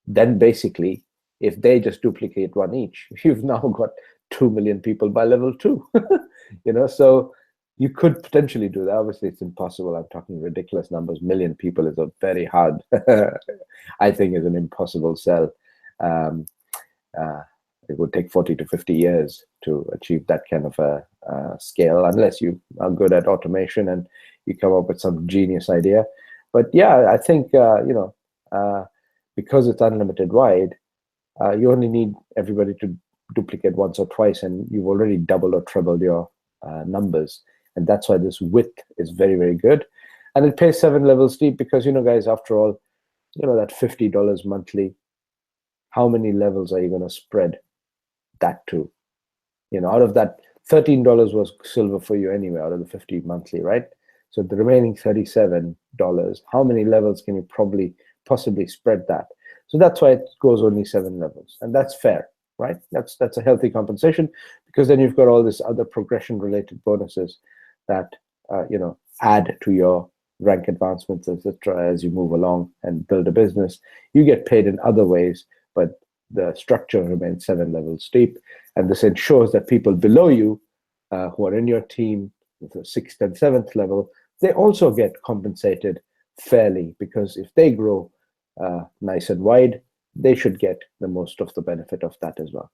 Then basically, if they just duplicate 1 each, you've now got 2 million people by level 2. So you could potentially do that. Obviously, it's impossible. I'm talking ridiculous numbers. 1 million people is a very hard, I think, is an impossible sell. It would take 40 to 50 years to achieve that kind of a scale, unless you are good at automation and you come up with some genius idea. But yeah, I think, because it's unlimited wide, you only need everybody to duplicate once or twice, and you've already doubled or trebled your numbers. And that's why this width is very, very good. And it pays 7 levels deep because, guys, after all, that $50 monthly, how many levels are you going to spread that to? Out of that, $13 was silver for you anyway, out of the 50 monthly, right? So the remaining $37, how many levels can you possibly spread that? So that's why it goes only 7 levels. And that's fair. right? That's a healthy compensation, because then you've got all this other progression-related bonuses that add to your rank advancements, etc. As you move along and build a business. You get paid in other ways, but the structure remains 7 levels deep, and this ensures that people below you who are in your team, the 6th and 7th level, they also get compensated fairly, because if they grow nice and wide, they should get the most of the benefit of that as well.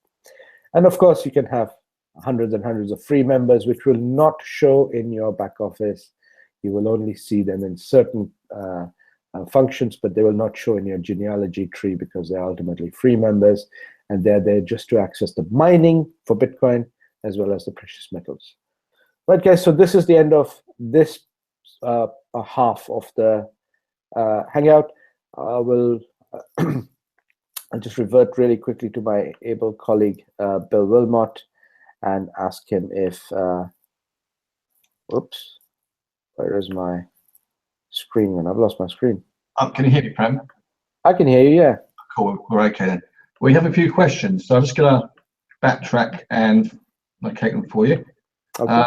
And of course, you can have hundreds and hundreds of free members, which will not show in your back office. You will only see them in certain functions, but they will not show in your genealogy tree, because they're ultimately free members, and they're there just to access the mining for Bitcoin as well as the precious metals. Right, guys, so this is the end of this half of the Hangout. I'll just revert really quickly to my able colleague, Bill Wilmot, and ask him if, oops, where is my screen? And I've lost my screen. Can you hear me, Prem? I can hear you, yeah. Cool, we're okay then. We have a few questions, so I'm just going to backtrack and locate them for you. Okay.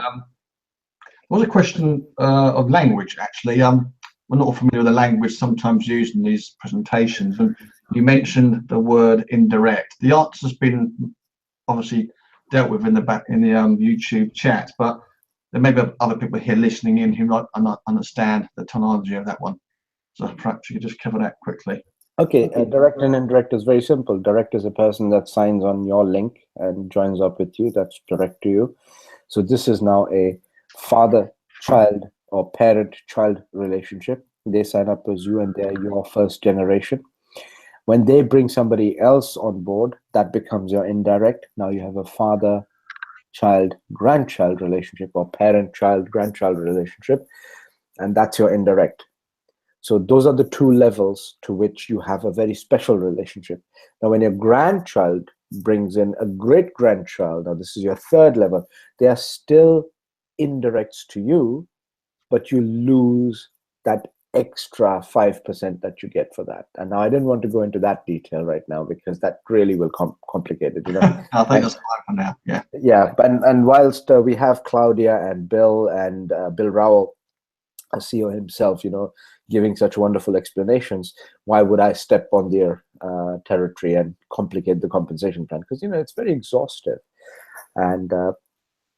Was a question of language, actually. We're not familiar with the language sometimes used in these presentations, and you mentioned the word indirect. The answer's been obviously dealt with in the YouTube chat, but there may be other people here listening in who might not understand the terminology of that one. So perhaps you could just cover that quickly. Okay, direct and indirect is very simple. Direct is a person that signs on your link and joins up with you. That's direct to you. So this is now a father-child or parent-child relationship. They sign up as you, and they're your first generation. When they bring somebody else on board, that becomes your indirect. Now you have a father-child, grandchild relationship, or parent-child, grandchild relationship, and that's your indirect. So those are the 2 levels to which you have a very special relationship. Now, when your grandchild brings in a great-grandchild, now this is your 3rd level, they are still indirects to you, but you lose that extra 5% that you get for that. And now I didn't want to go into that detail right now, because that really will complicate it. I think that's fine for now. Yeah. Yeah, and whilst we have Claudia and Bill and Bill Rowell, a CEO himself, giving such wonderful explanations, why would I step on their territory and complicate the compensation plan? Because it's very exhaustive. And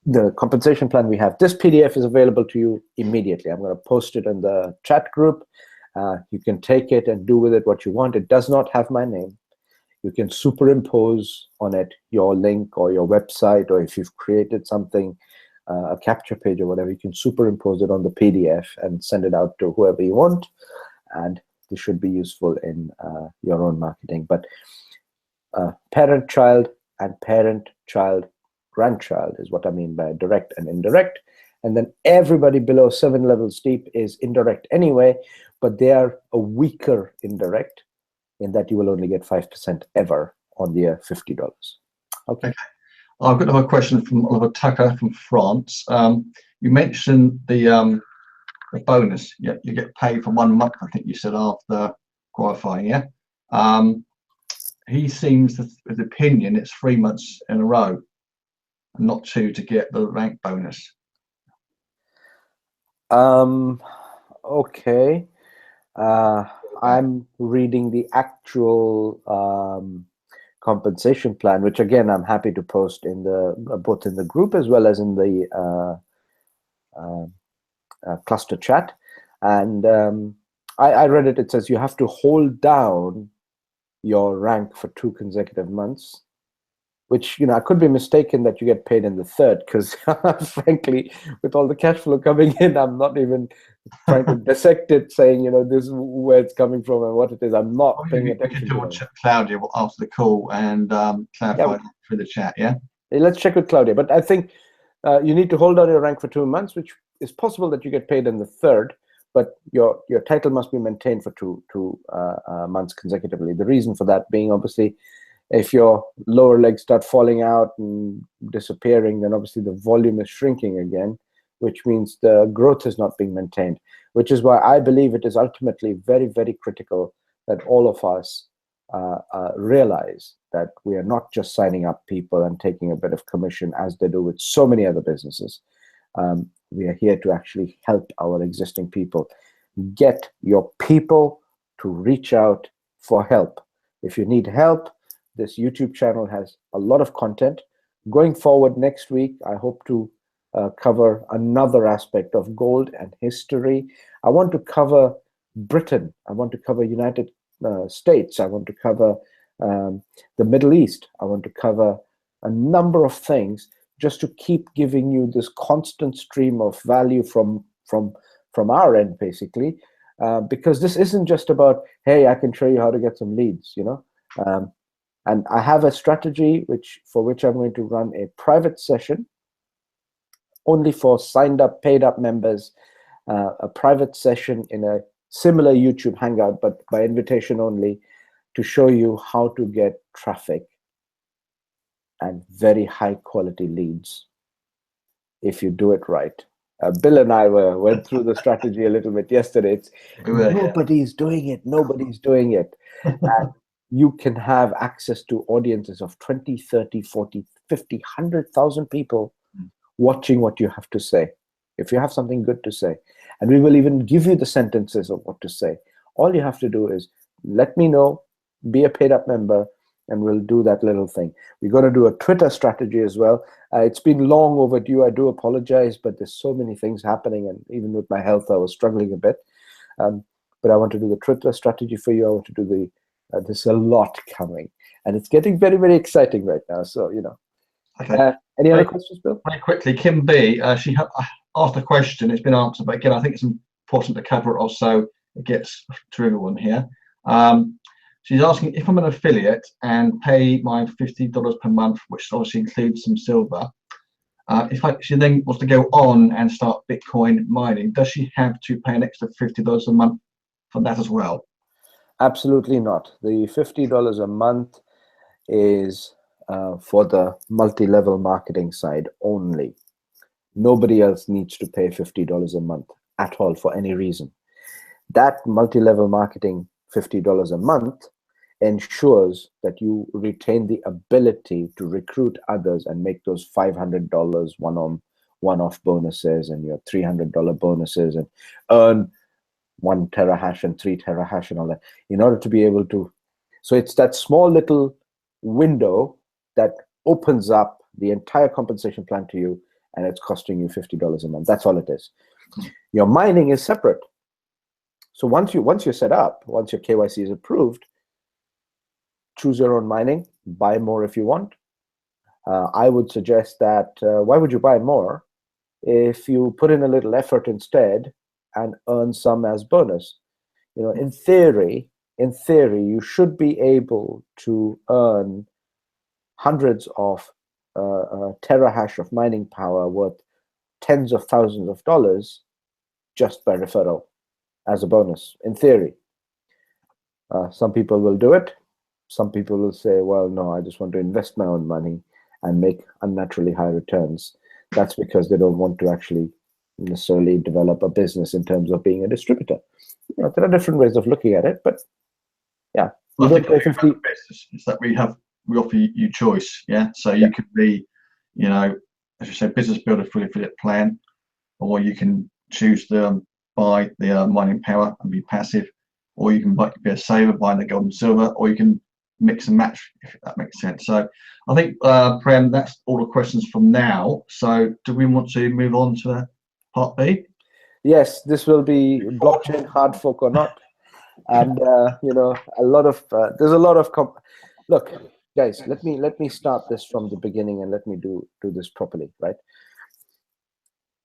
the compensation plan we have, this PDF is available to you immediately. I'm going to post it in the chat group. You can take it and do with it what you want. It does not have my name. You can superimpose on it your link or your website, or if you've created something, a capture page or whatever, you can superimpose it on the PDF and send it out to whoever you want. And this should be useful in your own marketing. But parent-child and parent-child grandchild is what I mean by direct and indirect. And then everybody below 7 levels deep is indirect anyway, but they are a weaker indirect, in that you will only get 5% ever on their $50. Okay. I've got another question from Oliver Tucker from France. You mentioned the bonus. Yeah, you get paid for 1 month, I think you said, after qualifying. Yeah. He seems to, his opinion, it's 3 months in a row, and not 2 to get the rank bonus. Okay. I'm reading the actual compensation plan, which again I'm happy to post in the both in the group as well as in the cluster chat. And I read it. It says you have to hold down your rank for 2 consecutive months, which I could be mistaken that you get paid in the 3rd, because frankly, with all the cash flow coming in, I'm not even trying to dissect it, saying this is where it's coming from and what it is. I'm not paying attention. We can do Claudia after the call and clarify through the chat. Yeah. Let's check with Claudia. But I think you need to hold down your rank for 2 months, which is possible that you get paid in the 3rd, but your title must be maintained for two months consecutively. The reason for that being, obviously, if your lower legs start falling out and disappearing, then obviously the volume is shrinking again, which means the growth is not being maintained, which is why I believe it is ultimately very, very critical that all of us realize that we are not just signing up people and taking a bit of commission as they do with so many other businesses. We are here to actually help our existing people. Get your people to reach out for help. If you need help, this YouTube channel has a lot of content. Going forward next week, I hope to cover another aspect of gold and history. I want to cover Britain. I want to cover United States. I want to cover the Middle East. I want to cover a number of things just to keep giving you this constant stream of value from our end, basically, because this isn't just about, hey, I can show you how to get some leads, you know. And I have a strategy for which I'm going to run a private session only for signed up, paid up members, a private session in a similar YouTube Hangout, but by invitation only, to show you how to get traffic and very high quality leads if you do it right. Bill and I went through the strategy a little bit yesterday. Nobody's doing it. Nobody's doing it. And you can have access to audiences of 20, 30, 40, 50, 100,000 people watching what you have to say. If you have something good to say, and we will even give you the sentences of what to say. All you have to do is let me know, be a paid up member, and we'll do that little thing. We're going to do a Twitter strategy as well. It's been long overdue. I do apologize, but there's so many things happening, and even with my health, I was struggling a bit. But I want to do the Twitter strategy for you. I want to do the there's a lot coming, and it's getting very, very exciting right now. So, you know. Okay. Any other questions, Bill? Very quickly, Kim B, she asked a question. It's been answered, but again, I think it's important to cover it also. It gets to everyone here. She's asking if I'm an affiliate and pay my $50 per month, which obviously includes some silver. She then wants to go on and start Bitcoin mining, does she have to pay an extra $50 a month for that as well? Absolutely not. The $50 a month is for the multi-level marketing side only. Nobody else needs to pay $50 a month at all for any reason. That multi-level marketing $50 a month ensures that you retain the ability to recruit others and make those $500 one-off bonuses and your $300 bonuses and earn 1 terahash and 3 terahash and all that, in order to be able to. So it's that small little window that opens up the entire compensation plan to you, and it's costing you $50 a month. That's all it is. Your mining is separate. So once you're set up, once your KYC is approved, choose your own mining, buy more if you want. I would suggest that, why would you buy more if you put in a little effort instead and earn some as bonus? You know, in theory, you should be able to earn hundreds of terahash of mining power worth tens of thousands of dollars just by referral as a bonus, in theory. Some people will do it. Some people will say, well, no, I just want to invest my own money and make unnaturally high returns. That's because they don't want to actually necessarily develop a business in terms of being a distributor. You know, there are different ways of looking at it, but yeah. Well, I think the business is that we offer you choice, yeah. So you could be, you know, as you said, business builder full affiliate plan, or you can choose to buy the mining power and be passive, or you can be a saver, buying the gold and silver, or you can mix and match, if that makes sense. So I think, Prem, that's all the questions from now. So do we want to move on to part B? Yes, this will be blockchain hard fork or not. And you know, there's a lot of look, guys, let me start this from the beginning and let me do this properly, right?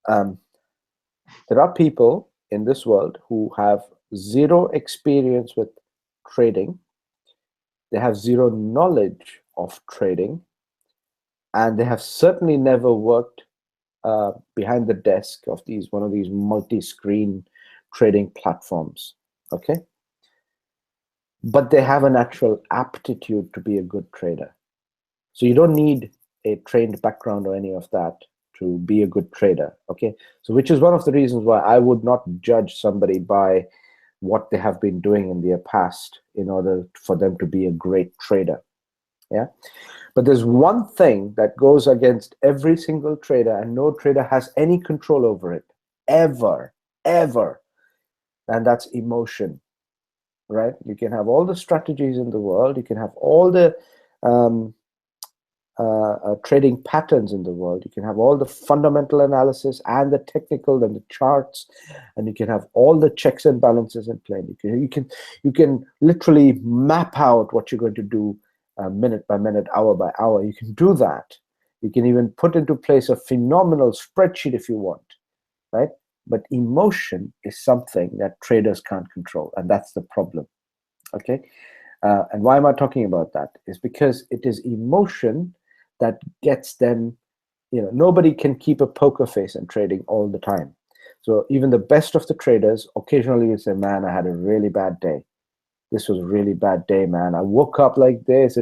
There are people in this world who have zero experience with trading. They have zero knowledge of trading, and they have certainly never worked behind the desk of one of these multi-screen trading platforms. Okay, but they have a natural aptitude to be a good trader. So you don't need a trained background or any of that to be a good trader. Okay, so which is one of the reasons why I would not judge somebody by what they have been doing in their past in order for them to be a great trader. Yeah. But there's one thing that goes against every single trader, and no trader has any control over it, ever, ever. And that's emotion, right? You can have all the strategies in the world. You can have all the trading patterns in the world. You can have all the fundamental analysis and the technical and the charts, and you can have all the checks and balances in play. You can literally map out what you're going to do minute by minute, hour by hour. You can do that. You can even put into place a phenomenal spreadsheet if you want, right? But emotion is something that traders can't control, and that's the problem. Okay, and why am I talking about that? Is because it is emotion that gets them, nobody can keep a poker face in trading all the time. So even the best of the traders occasionally will say, man, I had a really bad day. This was a really bad day, man. I woke up like this.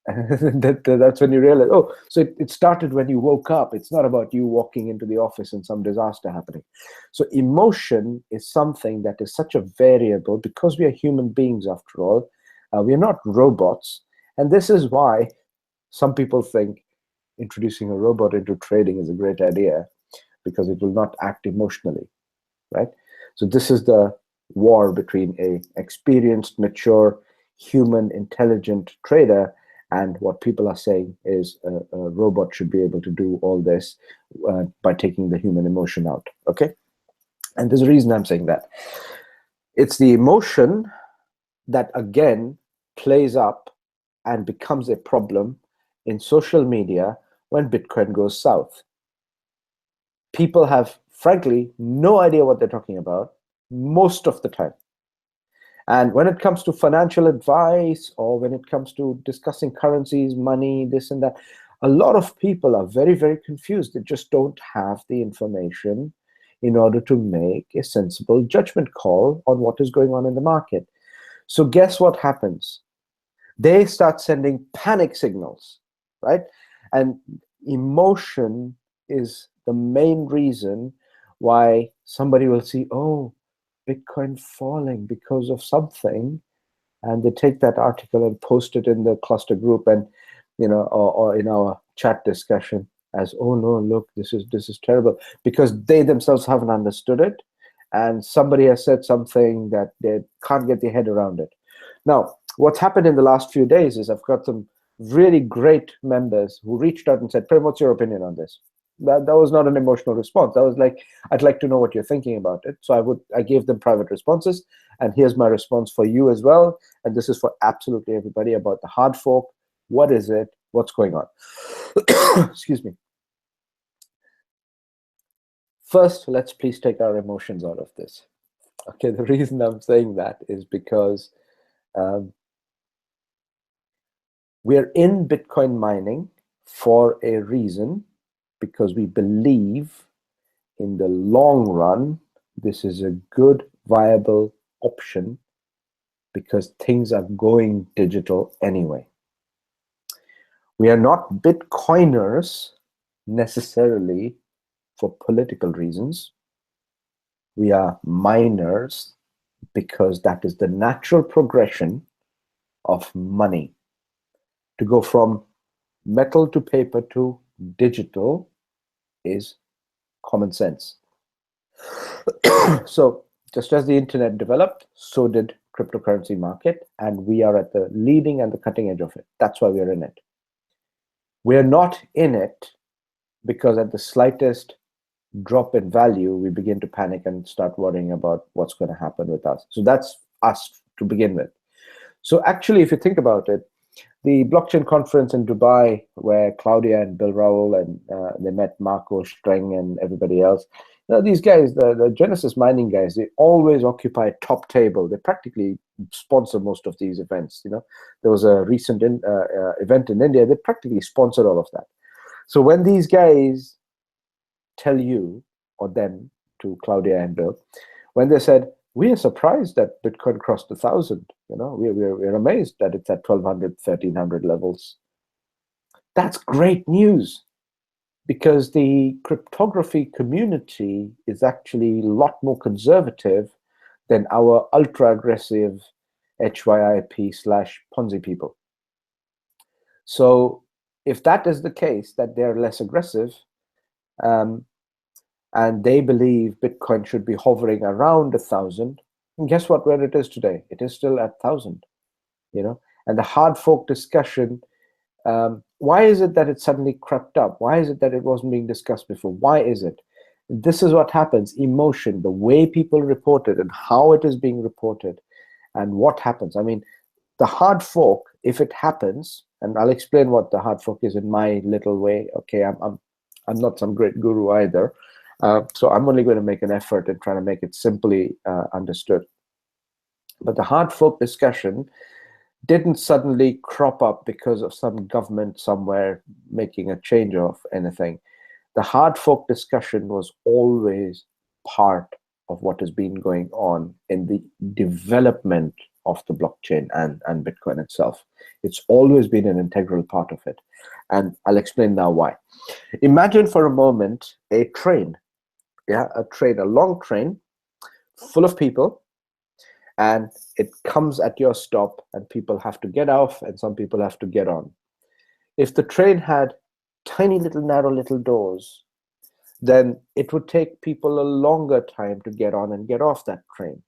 That's when you realize, oh, so it started when you woke up. It's not about you walking into the office and some disaster happening. So emotion is something that is such a variable, because we are human beings after all. We are not robots. And this is why some people think introducing a robot into trading is a great idea, because it will not act emotionally, right? So this is the war between a experienced, mature, human, intelligent trader, and what people are saying is a robot should be able to do all this by taking the human emotion out, okay? And there's a reason I'm saying that. It's the emotion that, again, plays up and becomes a problem in social media when Bitcoin goes south. People have, frankly, no idea what they're talking about most of the time. And when it comes to financial advice, or when it comes to discussing currencies, money, this and that, a lot of people are very, very confused. They just don't have the information in order to make a sensible judgment call on what is going on in the market. So guess what happens? They start sending panic signals, right? And emotion is the main reason why somebody will see, oh, Bitcoin falling because of something, and they take that article and post it in the cluster group, and or in our chat discussion as, oh no, look, this is terrible, because they themselves haven't understood it, and somebody has said something that they can't get their head around it. Now, what's happened in the last few days is I've got some really great members who reached out and said, Prem, what's your opinion on this? That was not an emotional response. That was like, I'd like to know what you're thinking about it. So I gave them private responses, and here's my response for you as well. And this is for absolutely everybody about the hard fork. What is it? What's going on? Excuse me. First, let's please take our emotions out of this. Okay, the reason I'm saying that is because we're in Bitcoin mining for a reason, because we believe in the long run this is a good, viable option, because things are going digital anyway. We are not Bitcoiners necessarily for political reasons. We are miners because that is the natural progression of money. To go from metal to paper to digital is common sense. So just as the internet developed, so did cryptocurrency market, and we are at the leading and the cutting edge of it. That's why we're in it. We're not in it because at the slightest drop in value, we begin to panic and start worrying about what's going to happen with us. So that's us to begin with. So actually, if you think about it, the blockchain conference in Dubai, where Claudia and Bill Raoul and they met Marco Streng and everybody else, these guys, the Genesis mining guys, they always occupy top table. They practically sponsor most of these events. There was a recent event in India. They practically sponsored all of that. So when these guys tell you, or them, to Claudia and Bill, when they said, we are surprised that Bitcoin crossed 1,000, we're amazed that it's at 1,200, 1,300 levels. That's great news, because the cryptography community is actually a lot more conservative than our ultra-aggressive HYIP/Ponzi people. So if that is the case, that they're less aggressive, and they believe Bitcoin should be hovering around 1,000, and guess what, where it is today? It is still at 1,000, you know? And the hard fork discussion, why is it that it suddenly crept up? Why is it that it wasn't being discussed before? Why is it? This is what happens, emotion, the way people report it and how it is being reported and what happens. I mean, the hard fork, if it happens, and I'll explain what the hard fork is in my little way. Okay, I'm not some great guru either. So I'm only going to make an effort in trying to make it simply understood. But the hard fork discussion didn't suddenly crop up because of some government somewhere making a change of anything. The hard fork discussion was always part of what has been going on in the development of the blockchain and Bitcoin itself. It's always been an integral part of it. And I'll explain now why. Imagine for a moment a train, a long train full of people, and it comes at your stop and people have to get off and some people have to get on. If the train had tiny little narrow little doors, then it would take people a longer time to get on and get off that train,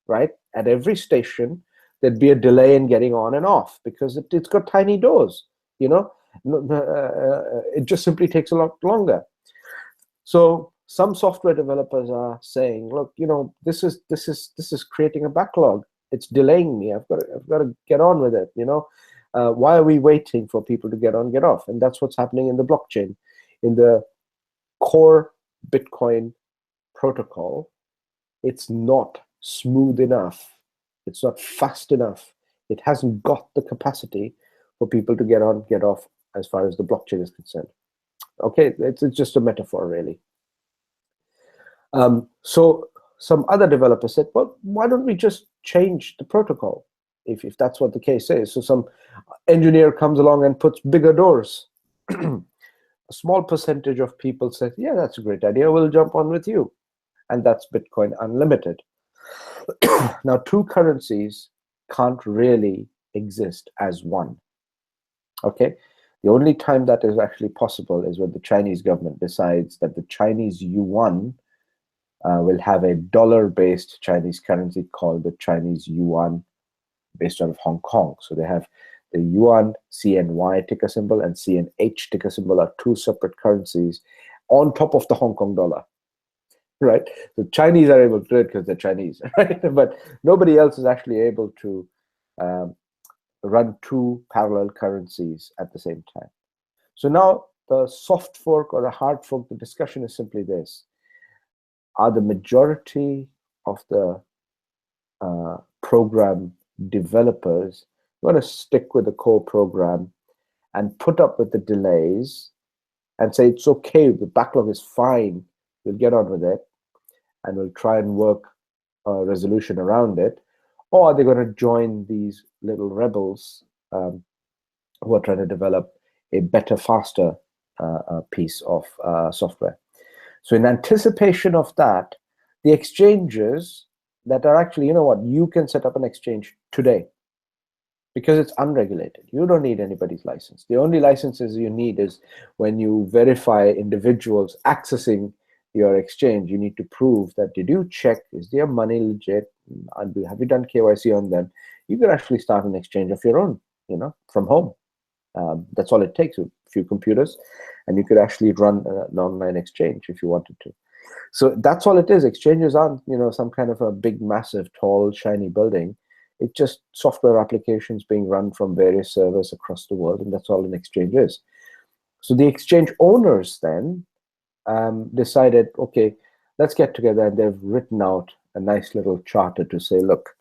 right? At every station, there'd be a delay in getting on and off because it's got tiny doors, you know? It just simply takes a lot longer. So some software developers are saying, look, you know, this is creating a backlog. It's delaying me. I've got to get on with it, you know? Why are we waiting for people to get on, get off? And that's what's happening in the blockchain. In the core Bitcoin protocol, it's not smooth enough. It's not fast enough. It hasn't got the capacity for people to get on, get off as far as the blockchain is concerned. Okay, it's just a metaphor, really. So some other developers said, well, why don't we just change the protocol if that's what the case is? So some engineer comes along and puts bigger doors. A small percentage of people said, yeah, that's a great idea. We'll jump on with you. And that's Bitcoin Unlimited. Now, two currencies can't really exist as one. Okay? The only time that is actually possible is when the Chinese government decides that the Chinese yuan will have a dollar-based Chinese currency called the Chinese yuan based out of Hong Kong. So they have the yuan CNY ticker symbol and CNH ticker symbol are two separate currencies on top of the Hong Kong dollar, right? The Chinese are able to do it because they're Chinese, right? But nobody else is actually able to run two parallel currencies at the same time. So now the soft fork or the hard fork, the discussion is simply this. Are the majority of the program developers going to stick with the core program and put up with the delays and say it's okay, the backlog is fine, we'll get on with it and we'll try and work a resolution around it? Or are they going to join these little rebels who are trying to develop a better, faster piece of software? So in anticipation of that, the exchanges that are actually, you know what, you can set up an exchange today because it's unregulated. You don't need anybody's license. The only licenses you need is when you verify individuals accessing your exchange, you need to prove that, did you check, is their money legit? Have you done KYC on them? You can actually start an exchange of your own, you know, from home. That's all it takes, a few computers, and you could actually run an online exchange if you wanted to. So that's all it is. Exchanges aren't, you know, some kind of a big, massive, tall, shiny building. It's just software applications being run from various servers across the world, and that's all an exchange is. So the exchange owners then decided, okay, let's get together, and they've written out a nice little charter to say, look,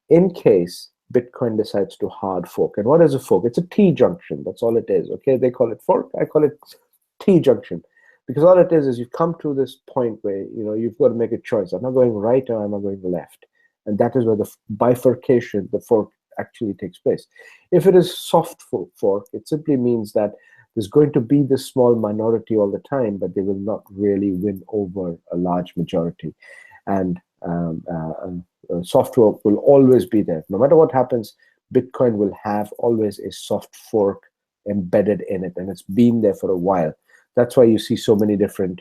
in case Bitcoin decides to hard fork. And what is a fork? It's a T-junction. That's all it is. Okay, they call it fork. I call it T-junction, because all it is you come to this point where, you know, you've got to make a choice. I'm not going right or I'm not going left. And that is where the bifurcation, the fork, actually takes place. If it is soft fork, it simply means that there's going to be this small minority all the time, but they will not really win over a large majority. And soft fork will always be there. No matter what happens, Bitcoin will have always a soft fork embedded in it, and it's been there for a while. That's why you see so many different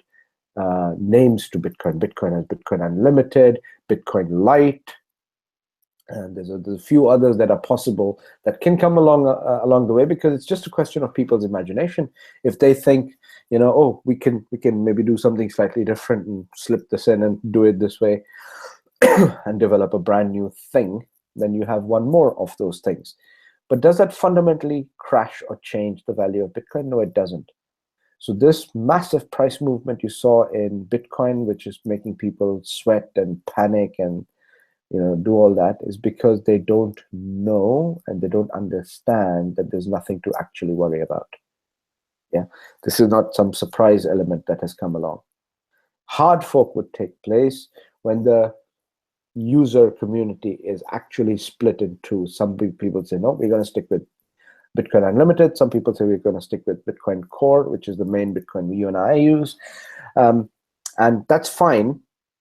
names to Bitcoin. Bitcoin has Bitcoin Unlimited, Bitcoin Lite, and there's a few others that are possible that can come along the way, because it's just a question of people's imagination. If they think, you know, oh, we can maybe do something slightly different and slip this in and do it this way and develop a brand new thing, then you have one more of those things. But does that fundamentally crash or change the value of Bitcoin? No, it doesn't. So this massive price movement you saw in Bitcoin, which is making people sweat and panic and, you know, do all that, is because they don't know and they don't understand that there's nothing to actually worry about. Yeah, this is not some surprise element that has come along. Hard fork would take place when the user community is actually split in two. Some people say, no, we're going to stick with Bitcoin Unlimited. Some people say we're going to stick with Bitcoin Core, which is the main Bitcoin you and I use. And that's fine.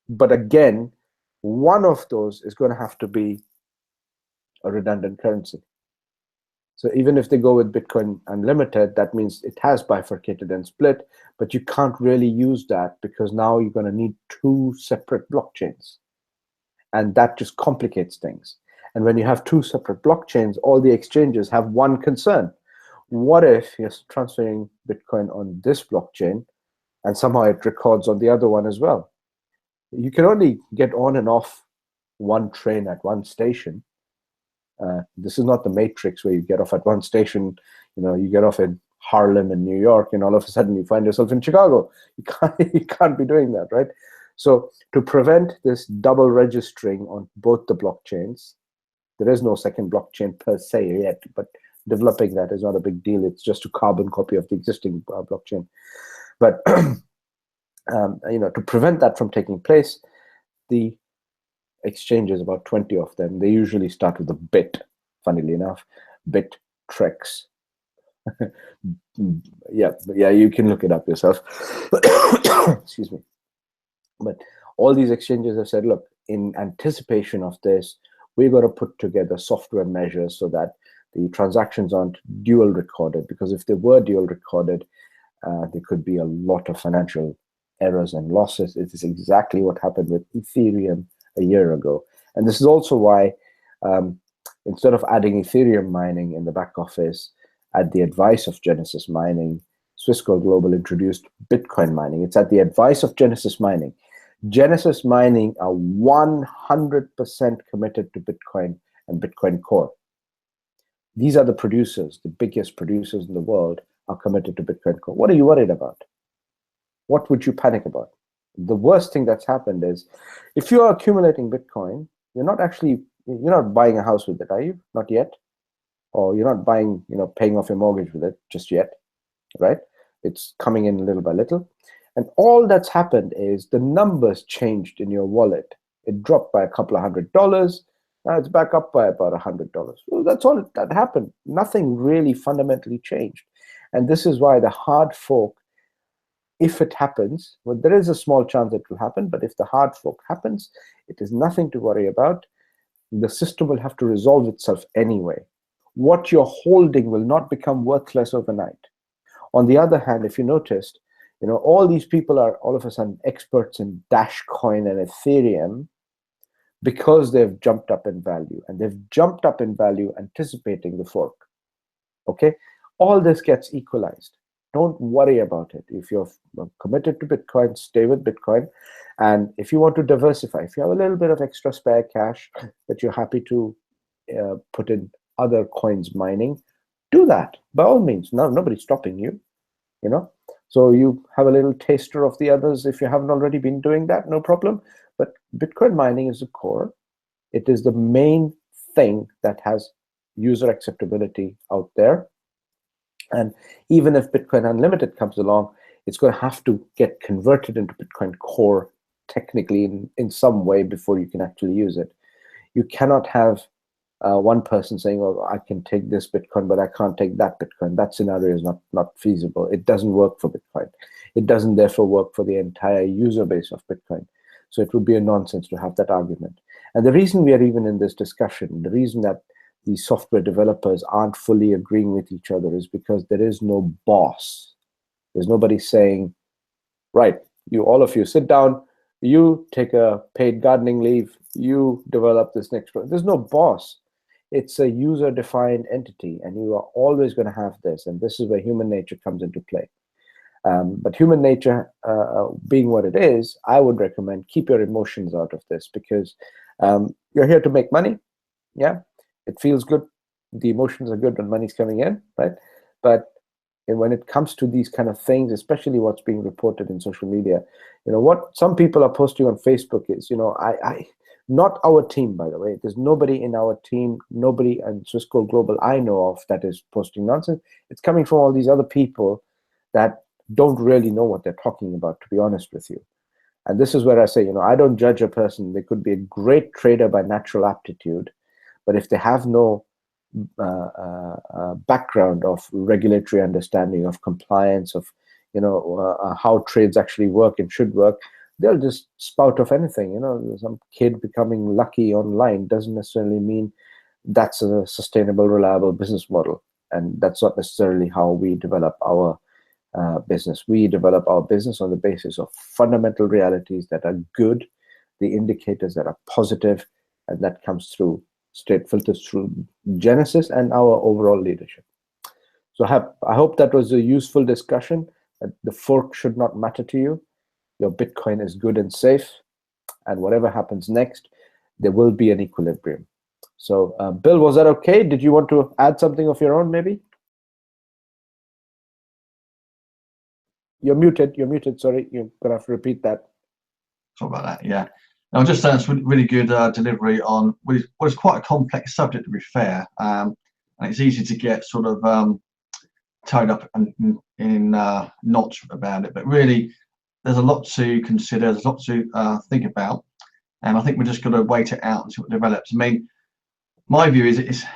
But again, one of those is going to have to be a redundant currency. So even if they go with Bitcoin Unlimited, that means it has bifurcated and split, but you can't really use that because now you're going to need two separate blockchains. And that just complicates things. And when you have two separate blockchains, all the exchanges have one concern. What if you're transferring Bitcoin on this blockchain and somehow it records on the other one as well? You can only get on and off one train at one station. This is not the Matrix where you get off at one station, you know, you get off in Harlem in New York and all of a sudden you find yourself in Chicago. You can't be doing that, right? So to prevent this double registering on both the blockchains, there is no second blockchain per se yet, but developing that is not a big deal. It's just a carbon copy of the existing blockchain. But you know, to prevent that from taking place, the exchanges, about 20 of them, they usually start with a bit. Funnily enough, Bittrex. yeah, you can look it up yourself. Excuse me. But all these exchanges have said, look, in anticipation of this, we're going to put together software measures so that the transactions aren't dual recorded, because if they were dual recorded, there could be a lot of financial errors and losses. It is exactly what happened with Ethereum a year ago. And this is also why instead of adding Ethereum mining in the back office, at the advice of Genesis Mining, Swissquote Global introduced Bitcoin mining. It's at the advice of Genesis Mining. Genesis Mining are 100% committed to Bitcoin and Bitcoin Core. These are the producers, the biggest producers in the world are committed to Bitcoin Core. What are you worried about? What would you panic about? The worst thing that's happened is, if you're accumulating Bitcoin, you're not buying a house with it, are you? Not yet. Or you're not buying, paying off your mortgage with it just yet, right? It's coming in little by little. And all that's happened is the numbers changed in your wallet. It dropped by a couple of $100. Now it's back up by about $100. Well, that's all that happened. Nothing really fundamentally changed. And this is why the hard fork, if it happens, well, there is a small chance it will happen, but if the hard fork happens, it is nothing to worry about. The system will have to resolve itself anyway. What you're holding will not become worthless overnight. On the other hand, if you noticed, all these people are all of a sudden experts in Dashcoin and Ethereum because they've jumped up in value, and they've jumped up in value anticipating the fork. Okay, all this gets equalized. Don't worry about it. If you're committed to Bitcoin, stay with Bitcoin. And if you want to diversify, if you have a little bit of extra spare cash that you're happy to put in other coins mining, do that by all means. No, nobody's stopping you, So you have a little taster of the others. If you haven't already been doing that, no problem. But Bitcoin mining is the core. It is the main thing that has user acceptability out there. And even if Bitcoin Unlimited comes along, it's going to have to get converted into Bitcoin Core technically in some way before you can actually use it. You cannot have one person saying, "Oh, I can take this Bitcoin, but I can't take that Bitcoin." That scenario is not feasible. It doesn't work for Bitcoin. It doesn't therefore work for the entire user base of Bitcoin. So it would be a nonsense to have that argument. And the reason we are even in this discussion, the reason that the software developers aren't fully agreeing with each other is because there is no boss. There's nobody saying, right, you all of you sit down, you take a paid gardening leave, you develop this next project. There's no boss. It's a user-defined entity, and you are always going to have this. And this is where human nature comes into play. But human nature, being what it is, I would recommend keep your emotions out of this, because you're here to make money. Yeah, it feels good. The emotions are good when money's coming in, right? But when it comes to these kind of things, especially what's being reported in social media, what some people are posting on Facebook is, not our team, by the way. There's nobody in our team, nobody in Swissquote Global I know of that is posting nonsense. It's coming from all these other people that don't really know what they're talking about, to be honest with you. And this is where I say, I don't judge a person. They could be a great trader by natural aptitude, but if they have no background of regulatory understanding, of compliance, of how trades actually work and should work, they'll just spout off anything. Some kid becoming lucky online doesn't necessarily mean that's a sustainable, reliable business model. And that's not necessarily how we develop our business. We develop our business on the basis of fundamental realities that are good, the indicators that are positive, and that comes through straight filters through Genesis and our overall leadership. So I hope that was a useful discussion. That the fork should not matter to you. Your Bitcoin is good and safe, and whatever happens next, there will be an equilibrium. So Bill, was that okay? Did you want to add something of your own, maybe? You're muted, sorry, you're gonna have to repeat that. Sorry about that, yeah. No, just saying it's really good delivery on what is quite a complex subject, to be fair. And it's easy to get sort of tied up in knots about it, but really there's a lot to consider, there's a lot to think about, and I think we're just going to wait it out and see what develops. I mean, my view is it's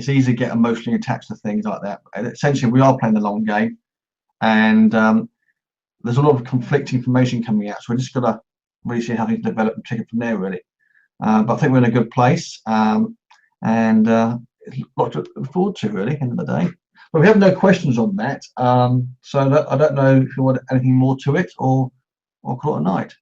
easy to get emotionally attached to things like that. Essentially, we are playing the long game, and there's a lot of conflicting information coming out, so we're just going to really see how things develop and take it from there, really. But I think we're in a good place, and it's a lot to look forward to, really, at the end of the day. But we have no questions on that, so I don't know if you want anything more to it, or call it a night.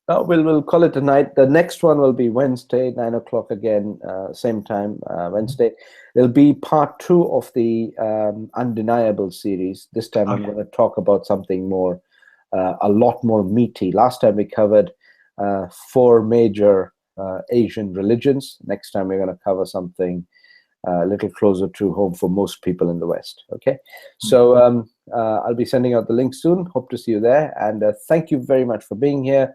We'll call it a night. The next one will be Wednesday, 9 o'clock again, same time, Wednesday. There'll be part 2 of the Undeniable series. This time I'm going to talk about something more, a lot more meaty. Last time we covered 4 major Asian religions. Next time we're going to cover something a little closer to home for most people in the West. Okay, so I'll be sending out the link soon. Hope to see you there, and thank you very much for being here.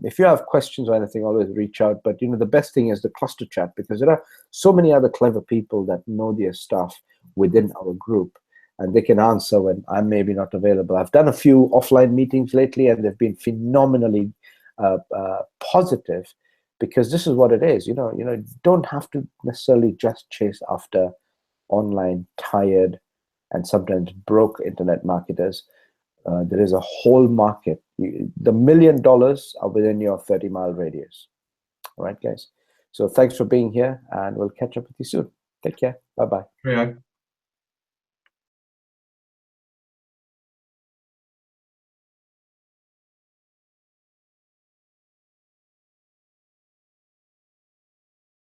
If you have questions or anything, always reach out. But the best thing is the cluster chat, because there are so many other clever people that know their stuff within our group, and they can answer when I'm maybe not available. I've done a few offline meetings lately, and they've been phenomenally positive, because this is what it is. You don't have to necessarily just chase after online tired and sometimes broke internet marketers. There is a whole market. The $1 million are within your 30-mile radius. All right, guys. So thanks for being here, and we'll catch up with you soon. Take care. Bye-bye.